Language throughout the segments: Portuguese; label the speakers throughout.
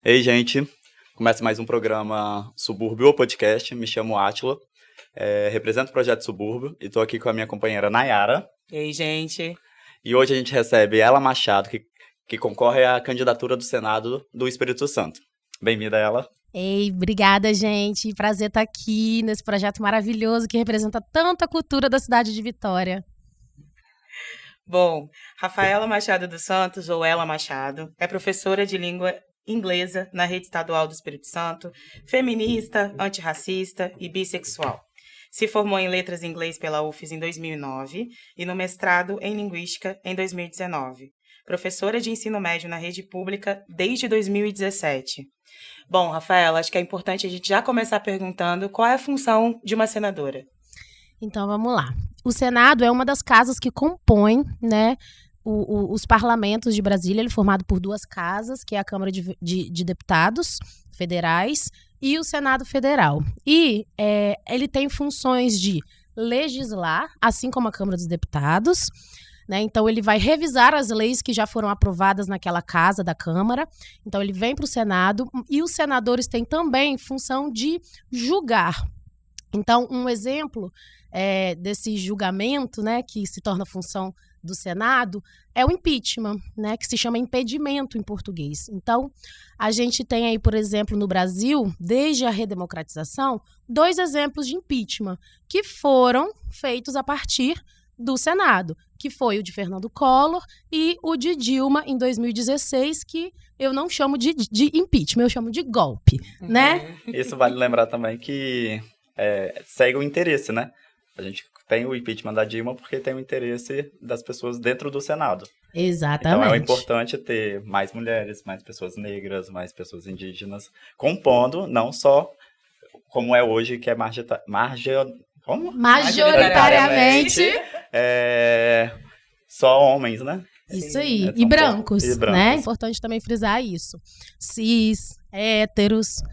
Speaker 1: Ei, gente, começa mais um programa Subúrbio ou Podcast. Me chamo Átila, represento o Projeto Subúrbio e estou aqui com a minha companheira Nayara.
Speaker 2: Ei, gente.
Speaker 1: E hoje a gente recebe Ela Machado, que concorre à candidatura do Senado do Espírito Santo. Bem-vinda, Ela.
Speaker 3: Ei, obrigada, gente. Prazer estar aqui nesse projeto maravilhoso que representa tanta cultura da cidade de Vitória.
Speaker 2: Bom, Rafaela Machado dos Santos, ou Ela Machado, é professora de língua inglesa na Rede Estadual do Espírito Santo, feminista, antirracista e bissexual. Se formou em Letras em Inglês pela UFES em 2009 e no mestrado em Linguística em 2019. Professora de ensino médio na rede pública desde 2017. Bom, Rafaela, acho que é importante a gente já começar perguntando qual é a função de uma senadora.
Speaker 3: Então, vamos lá. O Senado é uma das casas que compõem, né, os parlamentos de Brasília. Ele é formado por duas casas, que é a Câmara de Deputados Federais e o Senado Federal. E ele tem funções de legislar, assim como a Câmara dos Deputados, né? Então, ele vai revisar as leis que já foram aprovadas naquela casa da Câmara. Então, ele vem para o Senado e os senadores têm também função de julgar. Então, um exemplo desse julgamento, né, que se torna função do Senado, é o impeachment, né, que se chama impedimento em português. Então, a gente tem aí, por exemplo, no Brasil, desde a redemocratização, 2 exemplos de impeachment que foram feitos a partir do Senado, que foi o de Fernando Collor e o de Dilma em 2016, que eu não chamo de impeachment, eu chamo de golpe, né?
Speaker 1: Isso vale lembrar também que segue o interesse, né? A gente tem o impeachment da Dilma porque tem o interesse das pessoas dentro do Senado.
Speaker 3: Exatamente.
Speaker 1: Então é importante ter mais mulheres, mais pessoas negras, mais pessoas indígenas, compondo, não só como é hoje, que é
Speaker 3: majoritariamente
Speaker 1: só homens, né?
Speaker 3: Isso aí. E brancos, né? É importante também frisar isso. Cis, héteros.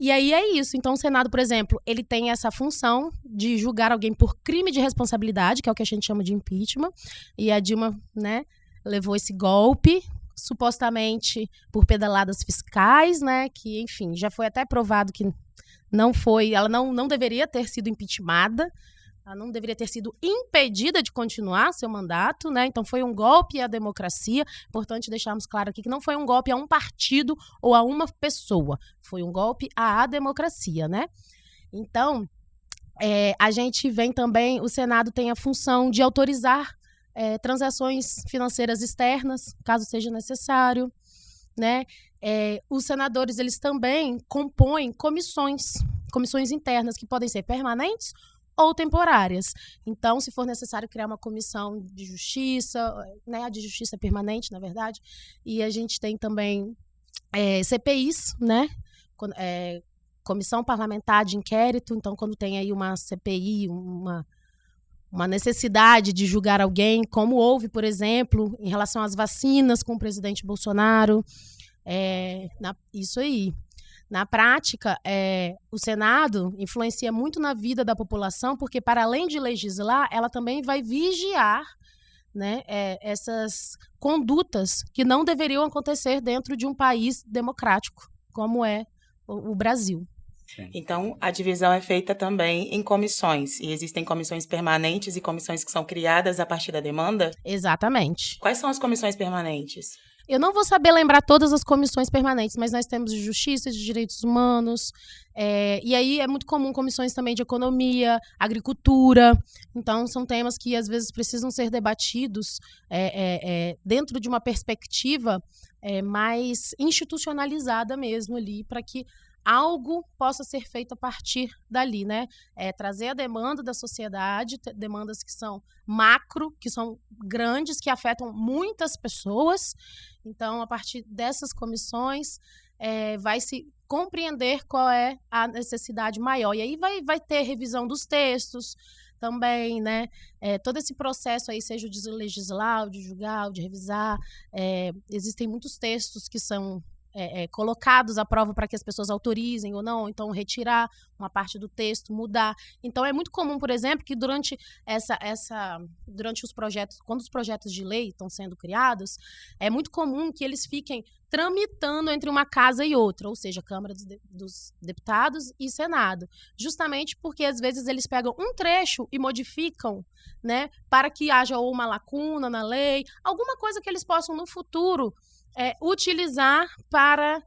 Speaker 3: E aí é isso. Então, o Senado, por exemplo, ele tem essa função de julgar alguém por crime de responsabilidade, que é o que a gente chama de impeachment. E a Dilma, né, levou esse golpe, supostamente por pedaladas fiscais, né, que, enfim, já foi até provado que não foi, ela não deveria ter sido impeachmentada, ela não deveria ter sido impedida de continuar seu mandato, né? Então foi um golpe à democracia. Importante deixarmos claro aqui que não foi um golpe a um partido ou a uma pessoa, foi um golpe à democracia, né? Então, a gente vem também, o Senado tem a função de autorizar transações financeiras externas, caso seja necessário, né? Os senadores, eles também compõem comissões internas que podem ser permanentes ou temporárias. Então, se for necessário criar uma comissão de justiça, né, a de justiça permanente, na verdade, e a gente tem também CPIs, né, comissão parlamentar de inquérito. Então, quando tem aí uma CPI, uma necessidade de julgar alguém, como houve, por exemplo, em relação às vacinas com o presidente Bolsonaro, isso aí. Na prática, o Senado influencia muito na vida da população, porque, para além de legislar, ela também vai vigiar, né, essas condutas que não deveriam acontecer dentro de um país democrático, como é o Brasil.
Speaker 2: Sim. Então, a divisão é feita também em comissões. E existem comissões permanentes e comissões que são criadas a partir da demanda?
Speaker 3: Exatamente.
Speaker 2: Quais são as comissões permanentes?
Speaker 3: Eu não vou saber lembrar todas as comissões permanentes, mas nós temos de justiça, de direitos humanos, e aí é muito comum comissões também de economia, agricultura. Então, são temas que às vezes precisam ser debatidos dentro de uma perspectiva mais institucionalizada mesmo ali, para que algo possa ser feito a partir dali, né? Trazer a demanda da sociedade, demandas que são macro, que são grandes, que afetam muitas pessoas. Então, a partir dessas comissões, vai se compreender qual é a necessidade maior. E aí vai ter revisão dos textos também, né? Todo esse processo aí, seja o de legislar, o de julgar, o de revisar, existem muitos textos que são colocados à prova para que as pessoas autorizem ou não, então retirar uma parte do texto, mudar. Então é muito comum, por exemplo, que durante durante os projetos, quando os projetos de lei estão sendo criados, é muito comum que eles fiquem tramitando entre uma casa e outra, ou seja, Câmara dos Deputados e Senado, justamente porque às vezes eles pegam um trecho e modificam, né, para que haja ou uma lacuna na lei, alguma coisa que eles possam no futuro utilizar para,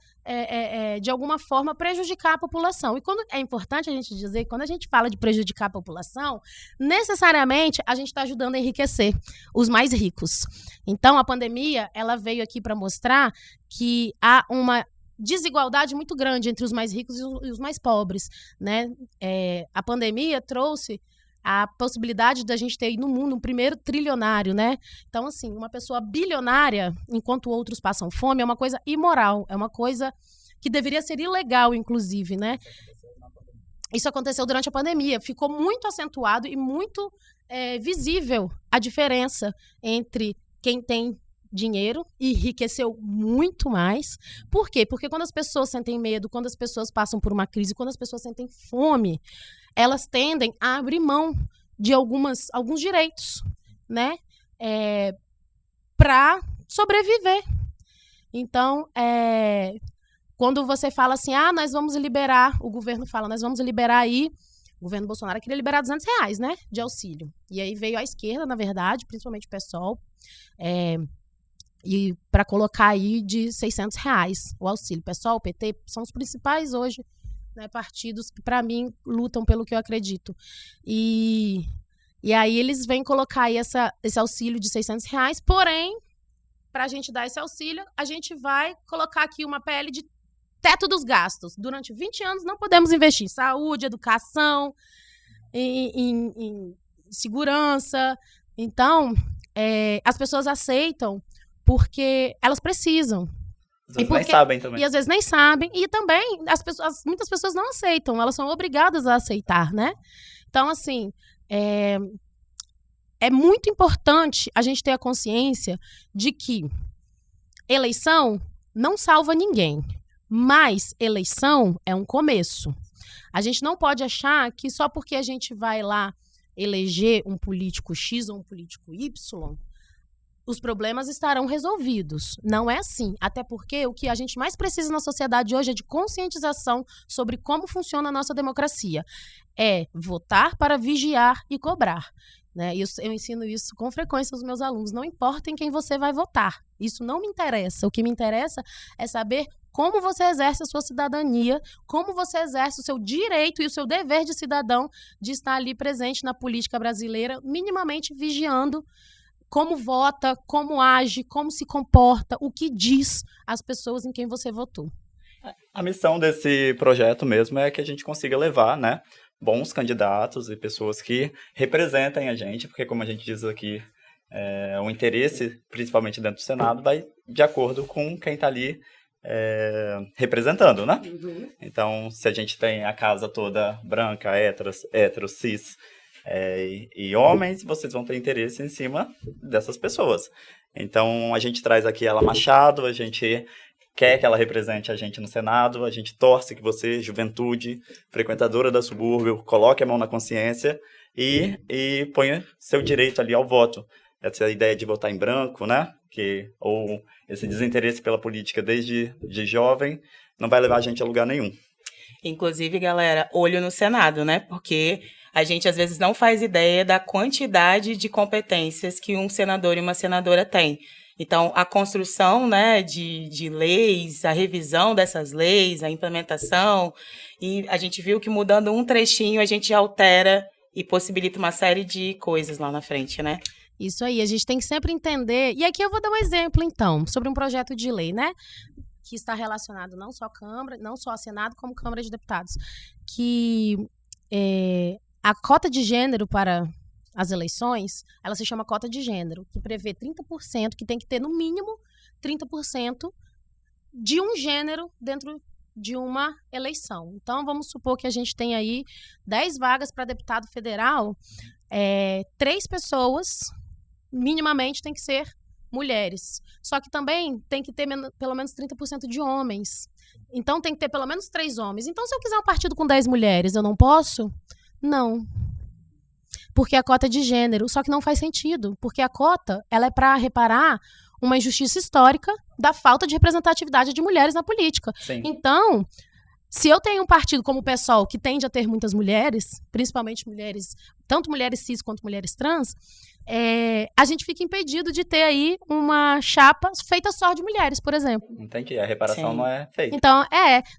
Speaker 3: de alguma forma, prejudicar a população. E é importante a gente dizer que quando a gente fala de prejudicar a população, necessariamente a gente está ajudando a enriquecer os mais ricos. Então, a pandemia ela veio aqui para mostrar que há uma desigualdade muito grande entre os mais ricos e os mais pobres, né? A pandemia trouxe a possibilidade da gente ter aí no mundo um primeiro trilionário, né? Então, assim, uma pessoa bilionária, enquanto outros passam fome, é uma coisa imoral, é uma coisa que deveria ser ilegal, inclusive, né? Isso aconteceu durante a pandemia, ficou muito acentuado e muito visível a diferença entre quem tem dinheiro e enriqueceu muito mais. Por quê? Porque quando as pessoas sentem medo, quando as pessoas passam por uma crise, quando as pessoas sentem fome, elas tendem a abrir mão de alguns direitos, né? Para sobreviver. Então, quando você fala assim, nós vamos liberar, o governo fala, nós vamos liberar aí, o governo Bolsonaro queria liberar R$200, né, de auxílio. E aí veio a esquerda, na verdade, principalmente o PSOL, e para colocar aí de R$600 o auxílio. O PSOL, o PT, são os principais hoje, né, partidos que, para mim, lutam pelo que eu acredito. E aí eles vêm colocar aí esse auxílio de R$600, porém, para a gente dar esse auxílio, a gente vai colocar aqui uma PL de teto dos gastos. Durante 20 anos não podemos investir em saúde, educação, em segurança. Então, as pessoas aceitam porque elas precisam.
Speaker 1: Às vezes nem sabem também.
Speaker 3: E às vezes nem sabem. E também, muitas pessoas não aceitam. Elas são obrigadas a aceitar, né? Então, assim, é muito importante a gente ter a consciência de que eleição não salva ninguém. Mas eleição é um começo. A gente não pode achar que só porque a gente vai lá eleger um político X ou um político Y, os problemas estarão resolvidos. Não é assim. Até porque o que a gente mais precisa na sociedade hoje é de conscientização sobre como funciona a nossa democracia. É votar para vigiar e cobrar. Né? Eu ensino isso com frequência aos meus alunos. Não importa em quem você vai votar. Isso não me interessa. O que me interessa é saber como você exerce a sua cidadania, como você exerce o seu direito e o seu dever de cidadão de estar ali presente na política brasileira, minimamente vigiando como vota, como age, como se comporta, o que diz às pessoas em quem você votou.
Speaker 1: A missão desse projeto mesmo é que a gente consiga levar, né, bons candidatos e pessoas que representem a gente, porque como a gente diz aqui, o interesse, principalmente dentro do Senado, vai de acordo com quem está ali representando, né? Uhum. Então, se a gente tem a casa toda branca, hétero, cis, e homens, vocês vão ter interesse em cima dessas pessoas. Então, a gente traz aqui ela Machado, a gente quer que ela represente a gente no Senado, a gente torce que você, juventude, frequentadora da subúrbio, coloque a mão na consciência e ponha seu direito ali ao voto. Essa ideia de votar em branco, né? Ou esse desinteresse pela política desde jovem, não vai levar a gente a lugar nenhum.
Speaker 2: Inclusive, galera, olho no Senado, né? Porque a gente, às vezes, não faz ideia da quantidade de competências que um senador e uma senadora têm. Então, a construção, né, de leis, a revisão dessas leis, a implementação, e a gente viu que mudando um trechinho, a gente altera e possibilita uma série de coisas lá na frente, né?
Speaker 3: Isso aí, a gente tem que sempre entender, e aqui eu vou dar um exemplo, então, sobre um projeto de lei, né, que está relacionado não só à Câmara, não só ao Senado, como Câmara de Deputados, que a cota de gênero para as eleições, ela se chama cota de gênero, que prevê 30%, que tem que ter no mínimo 30% de um gênero dentro de uma eleição. Então, vamos supor que a gente tem aí 10 vagas para deputado federal, 3 pessoas, minimamente, tem que ser mulheres. Só que também tem que ter pelo menos 30% de homens. Então, tem que ter pelo menos 3 homens. Então, se eu quiser um partido com 10 mulheres, eu não posso? Não. Porque a cota é de gênero. Só que não faz sentido. Porque a cota, ela é para reparar uma injustiça histórica da falta de representatividade de mulheres na política.
Speaker 1: Sim.
Speaker 3: Então, se eu tenho um partido como o PSOL, que tende a ter muitas mulheres, principalmente mulheres, tanto mulheres cis quanto mulheres trans, a gente fica impedido de ter aí uma chapa feita só de mulheres, por exemplo.
Speaker 1: Entendi, a reparação
Speaker 2: Sim.
Speaker 1: não é feita.
Speaker 3: Então,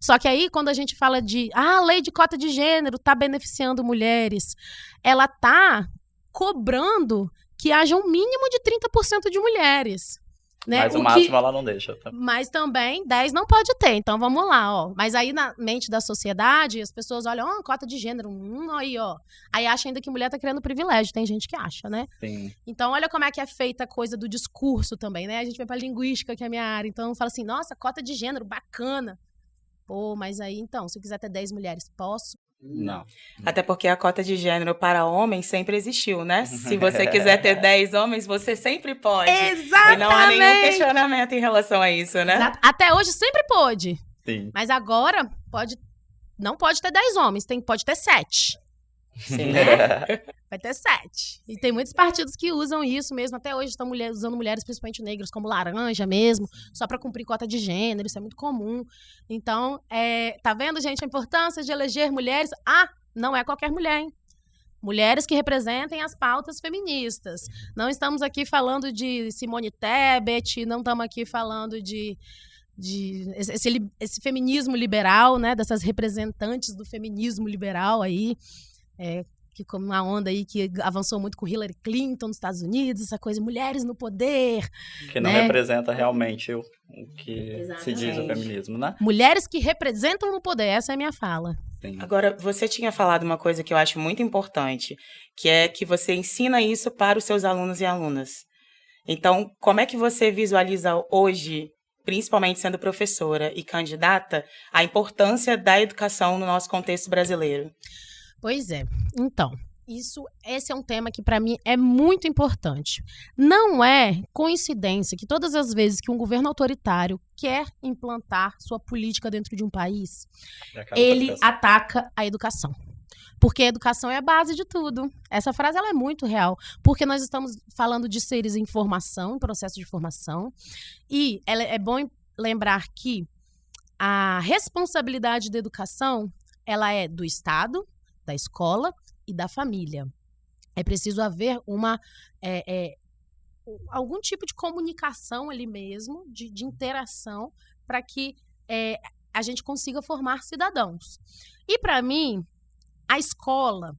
Speaker 3: só que aí quando a gente fala de, a lei de cota de gênero está beneficiando mulheres, ela está cobrando que haja um mínimo de 30% de mulheres. Né?
Speaker 1: Mas o máximo ela não deixa. Tá?
Speaker 3: Mas também 10 não pode ter, então vamos lá, ó. Mas aí na mente da sociedade, as pessoas olham, cota de gênero, aí, ó. Aí acha ainda que mulher tá criando privilégio, tem gente que acha, né?
Speaker 1: Sim.
Speaker 3: Então olha como é que é feita a coisa do discurso também, né? A gente vai pra linguística, que é a minha área, então fala assim, nossa, cota de gênero, bacana. Pô, mas aí então, se eu quiser ter 10 mulheres, posso?
Speaker 1: Não.
Speaker 2: Até porque a cota de gênero para homens sempre existiu, né? Se você quiser ter 10 homens, você sempre pode.
Speaker 3: Exatamente!
Speaker 2: E não há nenhum questionamento em relação a isso, né?
Speaker 3: Exato. Até hoje sempre pôde.
Speaker 1: Sim.
Speaker 3: Mas agora não pode ter 10 homens, pode ter 7.
Speaker 2: Sim.
Speaker 3: Vai ter 7. E tem muitos partidos que usam isso mesmo. Até hoje estão usando mulheres, principalmente negras, como laranja mesmo, só para cumprir cota de gênero. Isso é muito comum. Então, tá vendo, gente, a importância de eleger mulheres? Não é qualquer mulher, hein? Mulheres que representem as pautas feministas. Não estamos aqui falando de Simone Tebet, não estamos aqui falando de esse feminismo liberal, né? Dessas representantes do feminismo liberal aí. Que como uma onda aí que avançou muito com Hillary Clinton nos Estados Unidos, essa coisa, mulheres no poder.
Speaker 1: Que não representa realmente o que
Speaker 3: Exatamente.
Speaker 1: se diz o feminismo, né?
Speaker 3: Mulheres que representam no poder, essa é a minha fala.
Speaker 1: Sim.
Speaker 2: Agora, você tinha falado uma coisa que eu acho muito importante, que é que você ensina isso para os seus alunos e alunas. Então, como é que você visualiza hoje, principalmente sendo professora e candidata, a importância da educação no nosso contexto brasileiro?
Speaker 3: Pois é. Então, esse é um tema que para mim é muito importante. Não é coincidência que todas as vezes que um governo autoritário quer implantar sua política dentro de um país, ele ataca a educação. Porque a educação é a base de tudo. Essa frase ela é muito real. Porque nós estamos falando de seres em formação, em processo de formação. E é bom lembrar que a responsabilidade da educação ela é do Estado, da escola e da família. É preciso haver algum tipo de comunicação ali mesmo, de interação, para que a gente consiga formar cidadãos. E, para mim, a escola,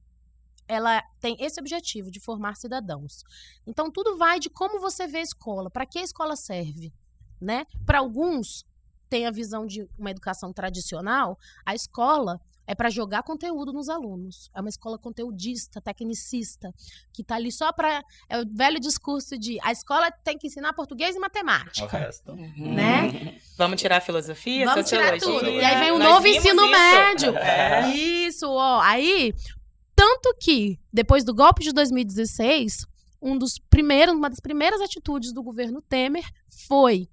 Speaker 3: ela tem esse objetivo de formar cidadãos. Então, tudo vai de como você vê a escola, para que a escola serve, né? Para alguns, tem a visão de uma educação tradicional, a escola é para jogar conteúdo nos alunos. É uma escola conteudista, tecnicista, que está ali só para... É o velho discurso de a escola tem que ensinar português e matemática.
Speaker 1: O resto.
Speaker 3: Né?
Speaker 2: Vamos tirar a filosofia,
Speaker 3: vamos
Speaker 2: sociologia.
Speaker 3: Tirar tudo. E aí vem um novo ensino médio. Isso, ó. Aí, tanto que, depois do golpe de 2016, uma das primeiras atitudes do governo Temer foi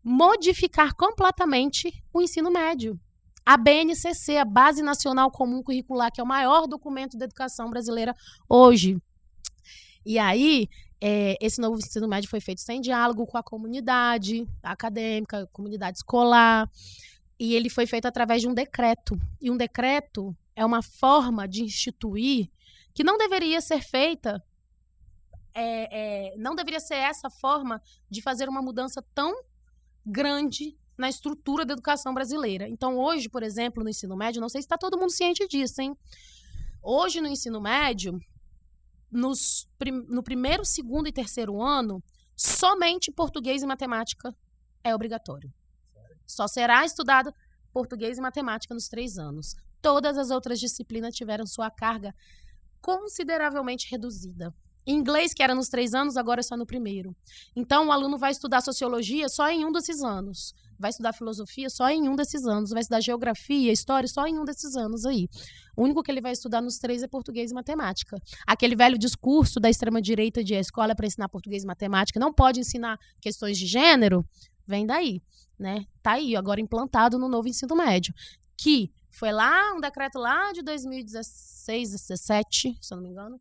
Speaker 3: modificar completamente o ensino médio. A BNCC, a Base Nacional Comum Curricular, que é o maior documento da educação brasileira hoje. E aí, esse novo ensino médio foi feito sem diálogo com a comunidade acadêmica, comunidade escolar, e ele foi feito através de um decreto. E um decreto é uma forma de instituir que não deveria ser feita, não deveria ser essa forma de fazer uma mudança tão grande na estrutura da educação brasileira. Então, hoje, por exemplo, no ensino médio, não sei se está todo mundo ciente disso, hein? Hoje, no ensino médio, no primeiro, segundo e terceiro ano, somente português e matemática é obrigatório. Só será estudado português e matemática nos 3 anos. Todas as outras disciplinas tiveram sua carga consideravelmente reduzida. Inglês, que era nos 3 anos, agora é só no primeiro. Então, o aluno vai estudar sociologia só em um desses anos. Vai estudar filosofia só em um desses anos. Vai estudar geografia, história só em um desses anos aí. O único que ele vai estudar nos 3 é português e matemática. Aquele velho discurso da extrema-direita de a escola é para ensinar português e matemática, não pode ensinar questões de gênero, vem daí, né? Tá aí, agora implantado no novo ensino médio. Que foi lá, um decreto lá de 2016, 2017, se eu não me engano,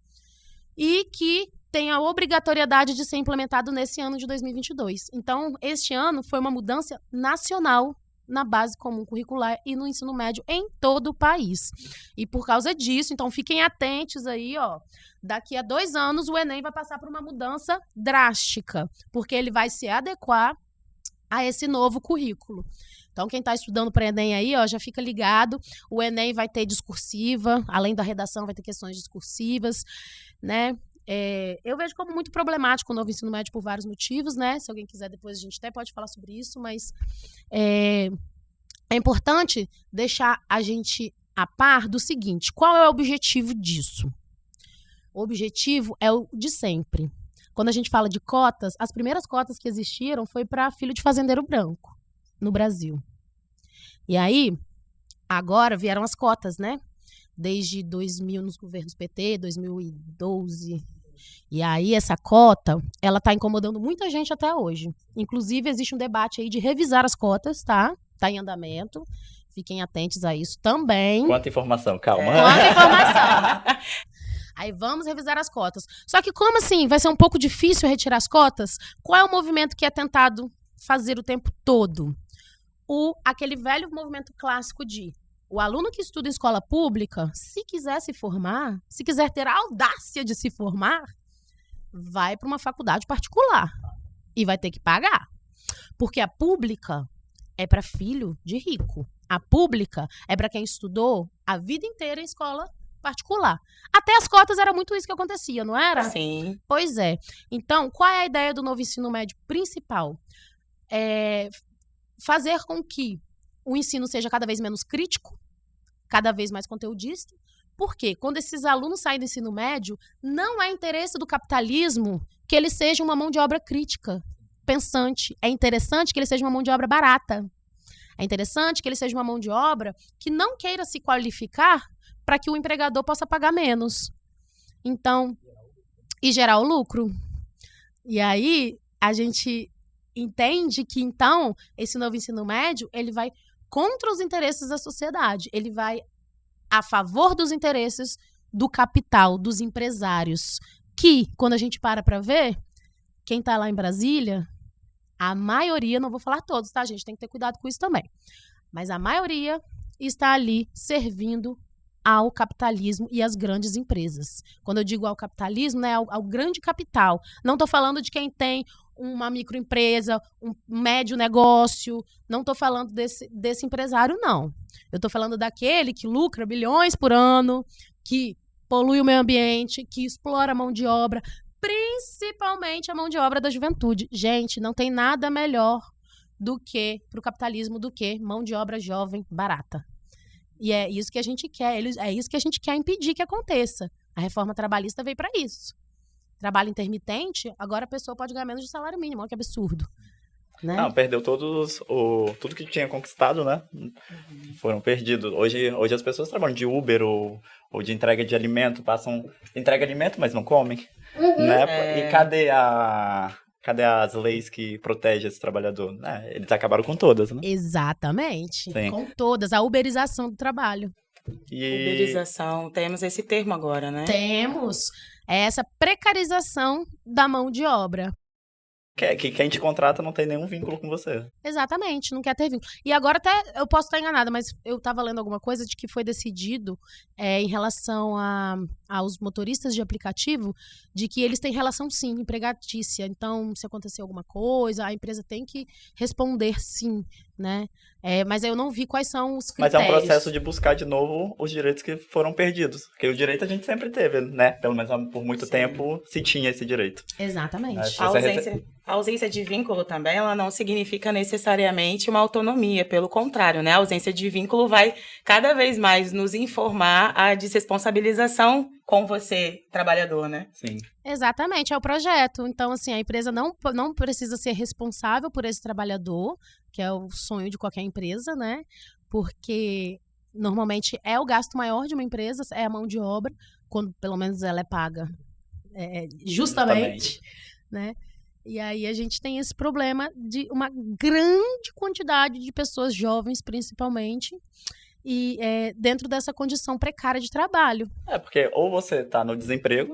Speaker 3: e que tem a obrigatoriedade de ser implementado nesse ano de 2022. Então, este ano foi uma mudança nacional na base comum curricular e no ensino médio em todo o país. E por causa disso, então fiquem atentos aí, ó. Daqui a 2 anos o Enem vai passar por uma mudança drástica, porque ele vai se adequar a esse novo currículo. Então, quem está estudando para Enem aí, ó, já fica ligado. O Enem vai ter discursiva, além da redação, vai ter questões discursivas, né? Eu vejo como muito problemático o novo ensino médio por vários motivos, né? Se alguém quiser, depois a gente até pode falar sobre isso, mas é importante deixar a gente a par do seguinte: qual é o objetivo disso? O objetivo é o de sempre. Quando a gente fala de cotas, as primeiras cotas que existiram foi para filho de fazendeiro branco no Brasil. E aí, agora vieram as cotas, né? Desde 2000 nos governos PT, 2012. E aí essa cota, ela tá incomodando muita gente até hoje. Inclusive, existe um debate aí de revisar as cotas, tá? Tá em andamento. Fiquem atentos a isso também.
Speaker 1: Quanta informação, calma.
Speaker 3: Quanta informação. Aí vamos revisar as cotas. Só que como assim? Vai ser um pouco difícil retirar as cotas? Qual é o movimento que é tentado fazer o tempo todo? Aquele velho movimento clássico de o aluno que estuda em escola pública, se quiser se formar, se quiser ter a audácia de se formar, vai para uma faculdade particular e vai ter que pagar. Porque a pública é para filho de rico. A pública é para quem estudou a vida inteira em escola particular. Até as cotas era muito isso que acontecia, não era?
Speaker 2: Sim.
Speaker 3: Pois é. Então, qual é a ideia do novo ensino médio principal? Fazer com que o ensino seja cada vez menos crítico, cada vez mais conteudista. Porque quando esses alunos saem do ensino médio, não é interesse do capitalismo que ele seja uma mão de obra crítica, pensante. É interessante que ele seja uma mão de obra barata. É interessante que ele seja uma mão de obra que não queira se qualificar para que o empregador possa pagar menos. Então, e gerar o lucro. E aí, a gente entende que, então, esse novo ensino médio, ele vai contra os interesses da sociedade. Ele vai a favor dos interesses do capital, dos empresários. Que, quando a gente para ver, quem está lá em Brasília, a maioria, não vou falar todos, tá, gente? Tem que ter cuidado com isso também. Mas a maioria está ali servindo ao capitalismo e às grandes empresas. Quando eu digo ao capitalismo, né, ao grande capital. Não estou falando de quem tem uma microempresa, um médio negócio. Não estou falando desse empresário, não. Eu estou falando daquele que lucra bilhões por ano, que polui o meio ambiente, que explora a mão de obra, principalmente a mão de obra da juventude. Gente, não tem nada melhor para o capitalismo do que mão de obra jovem barata. E é isso que a gente quer, é isso que a gente quer impedir que aconteça. A reforma trabalhista veio para isso. Trabalho intermitente, agora a pessoa pode ganhar menos de salário mínimo, olha que absurdo. Né?
Speaker 1: Não, perdeu tudo que tinha conquistado, né? Foram perdidos. Hoje as pessoas trabalham de Uber ou de entrega de alimento, entrega alimento, mas não comem. Né? E cadê as leis que protegem esse trabalhador? Eles acabaram com todas, né?
Speaker 3: Exatamente.
Speaker 1: Sim.
Speaker 3: Com todas. A uberização do trabalho.
Speaker 2: Uberização. Temos esse termo agora, né?
Speaker 3: Temos. É essa precarização da mão de obra.
Speaker 1: Que quem te contrata não tem nenhum vínculo com você.
Speaker 3: Exatamente, não quer ter vínculo. E agora até, eu posso estar enganada, mas eu estava lendo alguma coisa de que foi decidido em relação aos motoristas de aplicativo, de que eles têm relação sim, empregatícia. Então, se acontecer alguma coisa, a empresa tem que responder sim, né? Mas eu não vi quais são os critérios.
Speaker 1: Mas é um processo de buscar de novo os direitos que foram perdidos. Porque o direito a gente sempre teve, né? Pelo menos por muito tempo se tinha esse direito.
Speaker 3: Exatamente.
Speaker 2: A ausência de vínculo também, ela não significa necessariamente uma autonomia. Pelo contrário, né? A ausência de vínculo vai cada vez mais nos informar a desresponsabilização com você, trabalhador, né?
Speaker 1: Sim.
Speaker 3: Exatamente, é o projeto. Então, assim, a empresa não precisa ser responsável por esse trabalhador, que é o sonho de qualquer empresa, né? Porque normalmente é o gasto maior de uma empresa, é a mão de obra, quando pelo menos ela é paga justamente, né? E aí a gente tem esse problema de uma grande quantidade de pessoas jovens, principalmente, e dentro dessa condição precária de trabalho.
Speaker 1: Porque ou você tá no desemprego,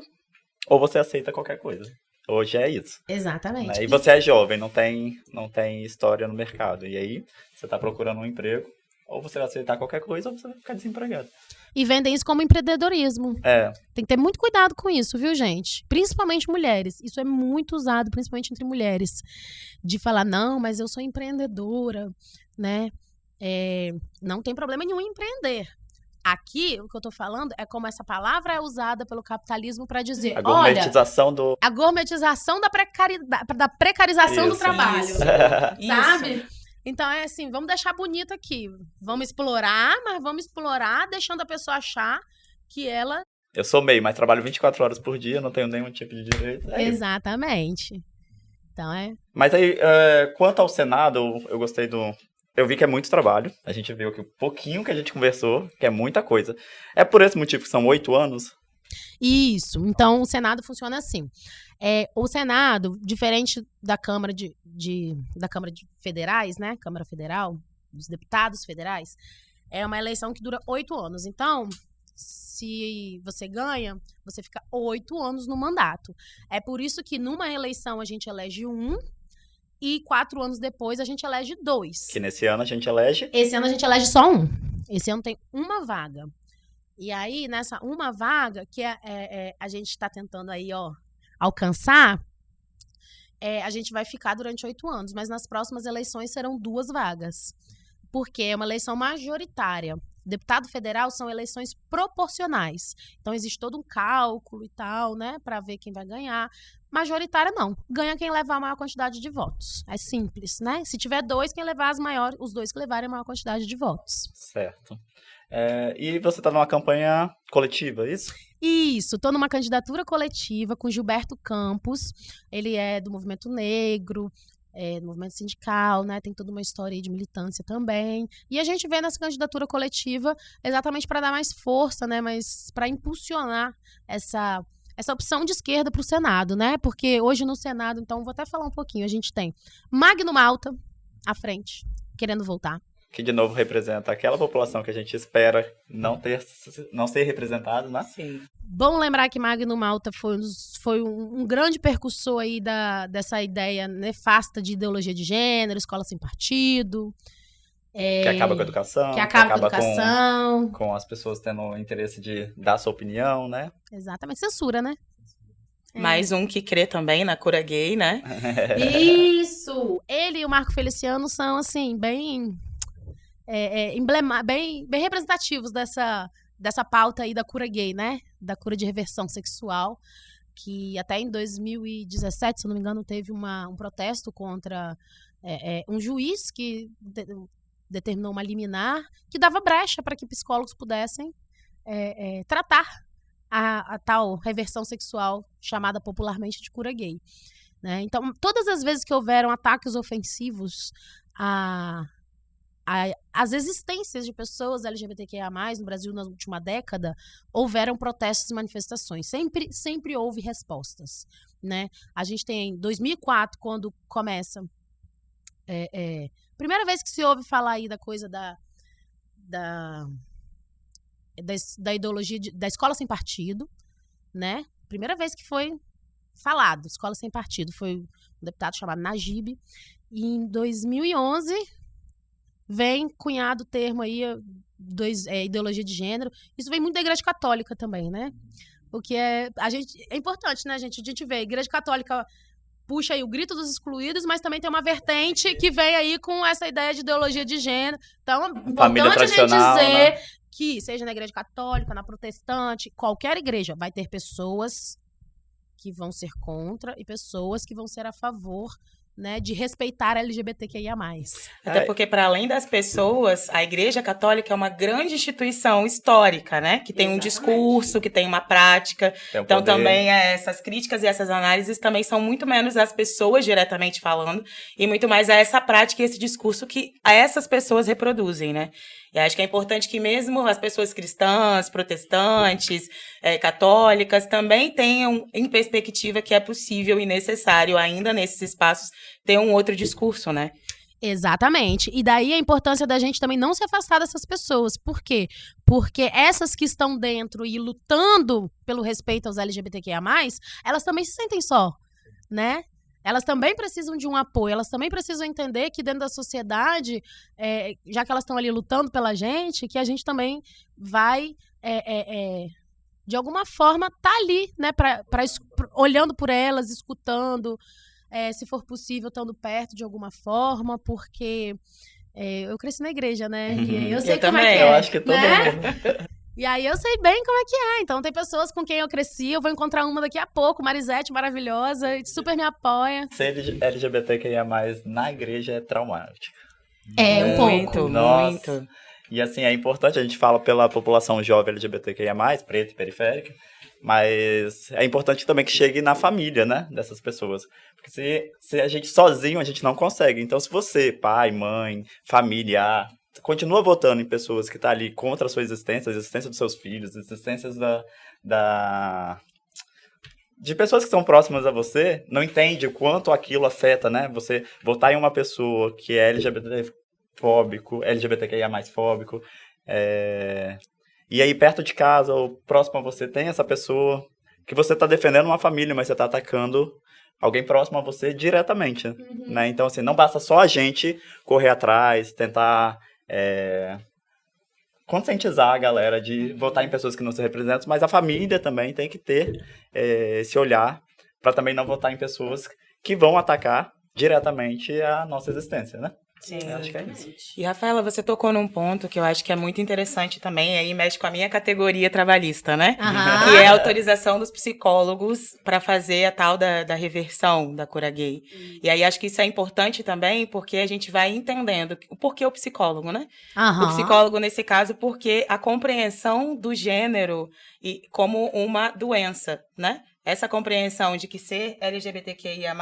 Speaker 1: ou você aceita qualquer coisa. Hoje é isso.
Speaker 3: Exatamente.
Speaker 1: Né? E você é jovem, não tem história no mercado. E aí, você está procurando um emprego, ou você vai aceitar qualquer coisa, ou você vai ficar desempregado.
Speaker 3: E vendem isso como empreendedorismo.
Speaker 1: É.
Speaker 3: Tem que ter muito cuidado com isso, viu, gente? Principalmente mulheres. Isso é muito usado, principalmente entre mulheres. De falar, não, mas eu sou empreendedora, né? Não tem problema nenhum em empreender. Aqui, o que eu tô falando é como essa palavra é usada pelo capitalismo para dizer,
Speaker 1: a gourmetização
Speaker 3: a gourmetização da precarização
Speaker 1: isso,
Speaker 3: do trabalho.
Speaker 2: Isso.
Speaker 3: Sabe?
Speaker 2: Isso.
Speaker 3: Então é assim, vamos deixar bonito aqui. Vamos explorar, mas vamos explorar deixando a pessoa achar que ela...
Speaker 1: Eu sou MEI, mas trabalho 24 horas por dia, não tenho nenhum tipo de direito.
Speaker 3: Exatamente. Então
Speaker 1: Mas aí, quanto ao Senado, eu gostei do... Eu vi que é muito trabalho. A gente viu que o pouquinho que a gente conversou, que é muita coisa. É por esse motivo que são 8 anos?
Speaker 3: Isso. Então, o Senado funciona assim. O Senado, diferente da Câmara da Câmara de Federais, né? Câmara Federal, dos deputados federais, é uma eleição que dura 8 anos. Então, se você ganha, você fica 8 anos no mandato. É por isso que numa eleição a gente elege um, e 4 anos depois a gente elege 2.
Speaker 1: Que nesse ano a gente elege?
Speaker 3: Esse ano a gente elege só um. Esse ano tem uma vaga. E aí, nessa uma vaga, que a gente está tentando aí, alcançar, a gente vai ficar durante 8 anos. Mas nas próximas eleições serão 2 vagas. Porque é uma eleição majoritária. Deputado federal são eleições proporcionais. Então, existe todo um cálculo e tal, né? Para ver quem vai ganhar. Majoritária, não. Ganha quem levar a maior quantidade de votos. É simples, né? Se tiver 2, quem levar os 2 que levarem a maior quantidade de votos.
Speaker 1: Certo. E você está numa campanha coletiva, é isso?
Speaker 3: Isso. Estou numa candidatura coletiva com Gilberto Campos. Ele é do movimento negro, do movimento sindical, né? Tem toda uma história aí de militância também. E a gente vê nessa candidatura coletiva exatamente para dar mais força, né? Mas para impulsionar essa opção de esquerda para o Senado, né? Porque hoje no Senado, então, vou até falar um pouquinho, a gente tem Magno Malta à frente, querendo voltar.
Speaker 1: Que, de novo, representa aquela população que a gente espera não ser representada, né?
Speaker 2: Sim.
Speaker 3: Bom lembrar que Magno Malta foi um grande percussor aí dessa ideia nefasta de ideologia de gênero, escola sem partido.
Speaker 1: Que acaba com a educação.
Speaker 3: Que acaba com a educação.
Speaker 1: Com as pessoas tendo o interesse de dar sua opinião, né?
Speaker 3: Exatamente. Censura, né?
Speaker 2: Mais um que crê também na cura gay, né?
Speaker 3: Isso! Ele e o Marco Feliciano são, assim, bem bem representativos dessa pauta aí da cura gay, né? Da cura de reversão sexual, que até em 2017, se não me engano, teve um protesto contra um juiz que determinou uma liminar que dava brecha para que psicólogos pudessem tratar a tal reversão sexual chamada popularmente de cura gay. Né? Então, todas as vezes que houveram ataques ofensivos às existências de pessoas LGBTQIA+, no Brasil na última década, houveram protestos e manifestações. Sempre houve respostas. Né? A gente tem 2004, quando começa... primeira vez que se ouve falar aí da coisa da ideologia da escola sem partido, né? Primeira vez que foi falado, escola sem partido, foi um deputado chamado Najib. E em 2011 vem cunhado o termo aí, ideologia de gênero. Isso vem muito da Igreja Católica também, né? O que é importante, né, gente? A gente vê a Igreja Católica puxa aí o grito dos excluídos, mas também tem uma vertente que vem aí com essa ideia de ideologia de gênero. Então, é importante a gente dizer, né, que seja na Igreja Católica, na Protestante, qualquer igreja vai ter pessoas que vão ser contra e pessoas que vão ser a favor, né, de respeitar a LGBTQIA+.
Speaker 2: Até porque, para além das pessoas, a Igreja Católica é uma grande instituição histórica, né? Que tem um discurso, que tem uma prática. Então, também essas críticas e essas análises também são muito menos as pessoas diretamente falando e muito mais a essa prática e esse discurso que essas pessoas reproduzem, né? E acho que é importante que mesmo as pessoas cristãs, protestantes, católicas, também tenham em perspectiva que é possível e necessário, ainda nesses espaços, ter um outro discurso, né?
Speaker 3: Exatamente. E daí a importância da gente também não se afastar dessas pessoas. Por quê? Porque essas que estão dentro e lutando pelo respeito aos LGBTQIA+, elas também se sentem só, né? Elas também precisam de um apoio, elas também precisam entender que dentro da sociedade, já que elas estão ali lutando pela gente, que a gente também vai, de alguma forma, tá ali, né? Olhando por elas, escutando, se for possível, estando perto de alguma forma, porque eu cresci na igreja, né? E eu sei como é que é.
Speaker 1: Eu acho que todo mundo.
Speaker 3: E aí eu sei bem como é que é. Então tem pessoas com quem eu cresci, eu vou encontrar uma daqui a pouco, Marisete, maravilhosa, super me apoia.
Speaker 1: Ser LGBTQIA+, na igreja é traumático.
Speaker 3: Um pouco.
Speaker 1: Nossa.
Speaker 2: Muito.
Speaker 1: E assim, é importante, a gente fala pela população jovem LGBTQIA+, preta e periférica, mas é importante também que chegue na família, né, dessas pessoas. Porque se a gente sozinho, a gente não consegue. Então, se você, pai, mãe, família, continua votando em pessoas que estão ali contra a sua existência, a existência dos seus filhos, as existências de pessoas que são próximas a você, não entende o quanto aquilo afeta, né? Você votar em uma pessoa que é LGBTfóbico, LGBTQIA+, fóbico, e aí perto de casa ou próximo a você tem essa pessoa que você está defendendo uma família, mas você está atacando alguém próximo a você diretamente, né? Então, assim, não basta só a gente correr atrás, tentar conscientizar a galera de votar em pessoas que não se representam, mas a família também tem que ter esse olhar para também não votar em pessoas que vão atacar diretamente a nossa existência, né?
Speaker 2: Sim.
Speaker 1: Eu acho que é isso.
Speaker 2: E, Rafaela, você tocou num ponto que eu acho que é muito interessante também, aí mexe com a minha categoria trabalhista, né?
Speaker 3: Aham.
Speaker 2: Que é a autorização dos psicólogos para fazer a tal da reversão da cura gay. E aí acho que isso é importante também, porque a gente vai entendendo o porquê o psicólogo, né?
Speaker 3: Aham.
Speaker 2: O psicólogo, nesse caso, porque a compreensão do gênero como uma doença, né? Essa compreensão de que ser LGBTQIA+,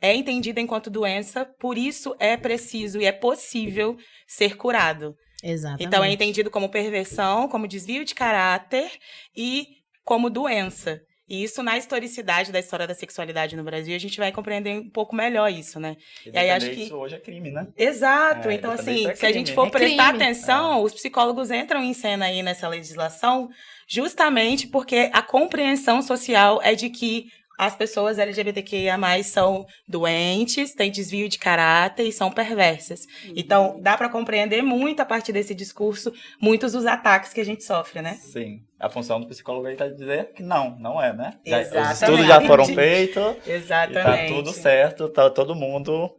Speaker 2: é entendida enquanto doença, por isso é preciso e é possível ser curado.
Speaker 3: Exatamente.
Speaker 2: Então, é entendido como perversão, como desvio de caráter e como doença. E isso, na historicidade da história da sexualidade no Brasil, a gente vai compreender um pouco melhor isso, né?
Speaker 1: E aí acho que isso hoje é crime, né?
Speaker 2: Exato. Então, assim, se a gente for prestar atenção, os psicólogos entram em cena aí nessa legislação justamente porque a compreensão social é de que as pessoas LGBTQIA+, são doentes, têm desvio de caráter e são perversas. Então, dá para compreender muito a partir desse discurso, muitos dos ataques que a gente sofre, né?
Speaker 1: Sim. A função do psicólogo aí tá dizer que não é, né?
Speaker 2: Exatamente.
Speaker 1: Os estudos já foram feitos.
Speaker 2: Exatamente.
Speaker 1: E tá tudo certo, tá todo mundo...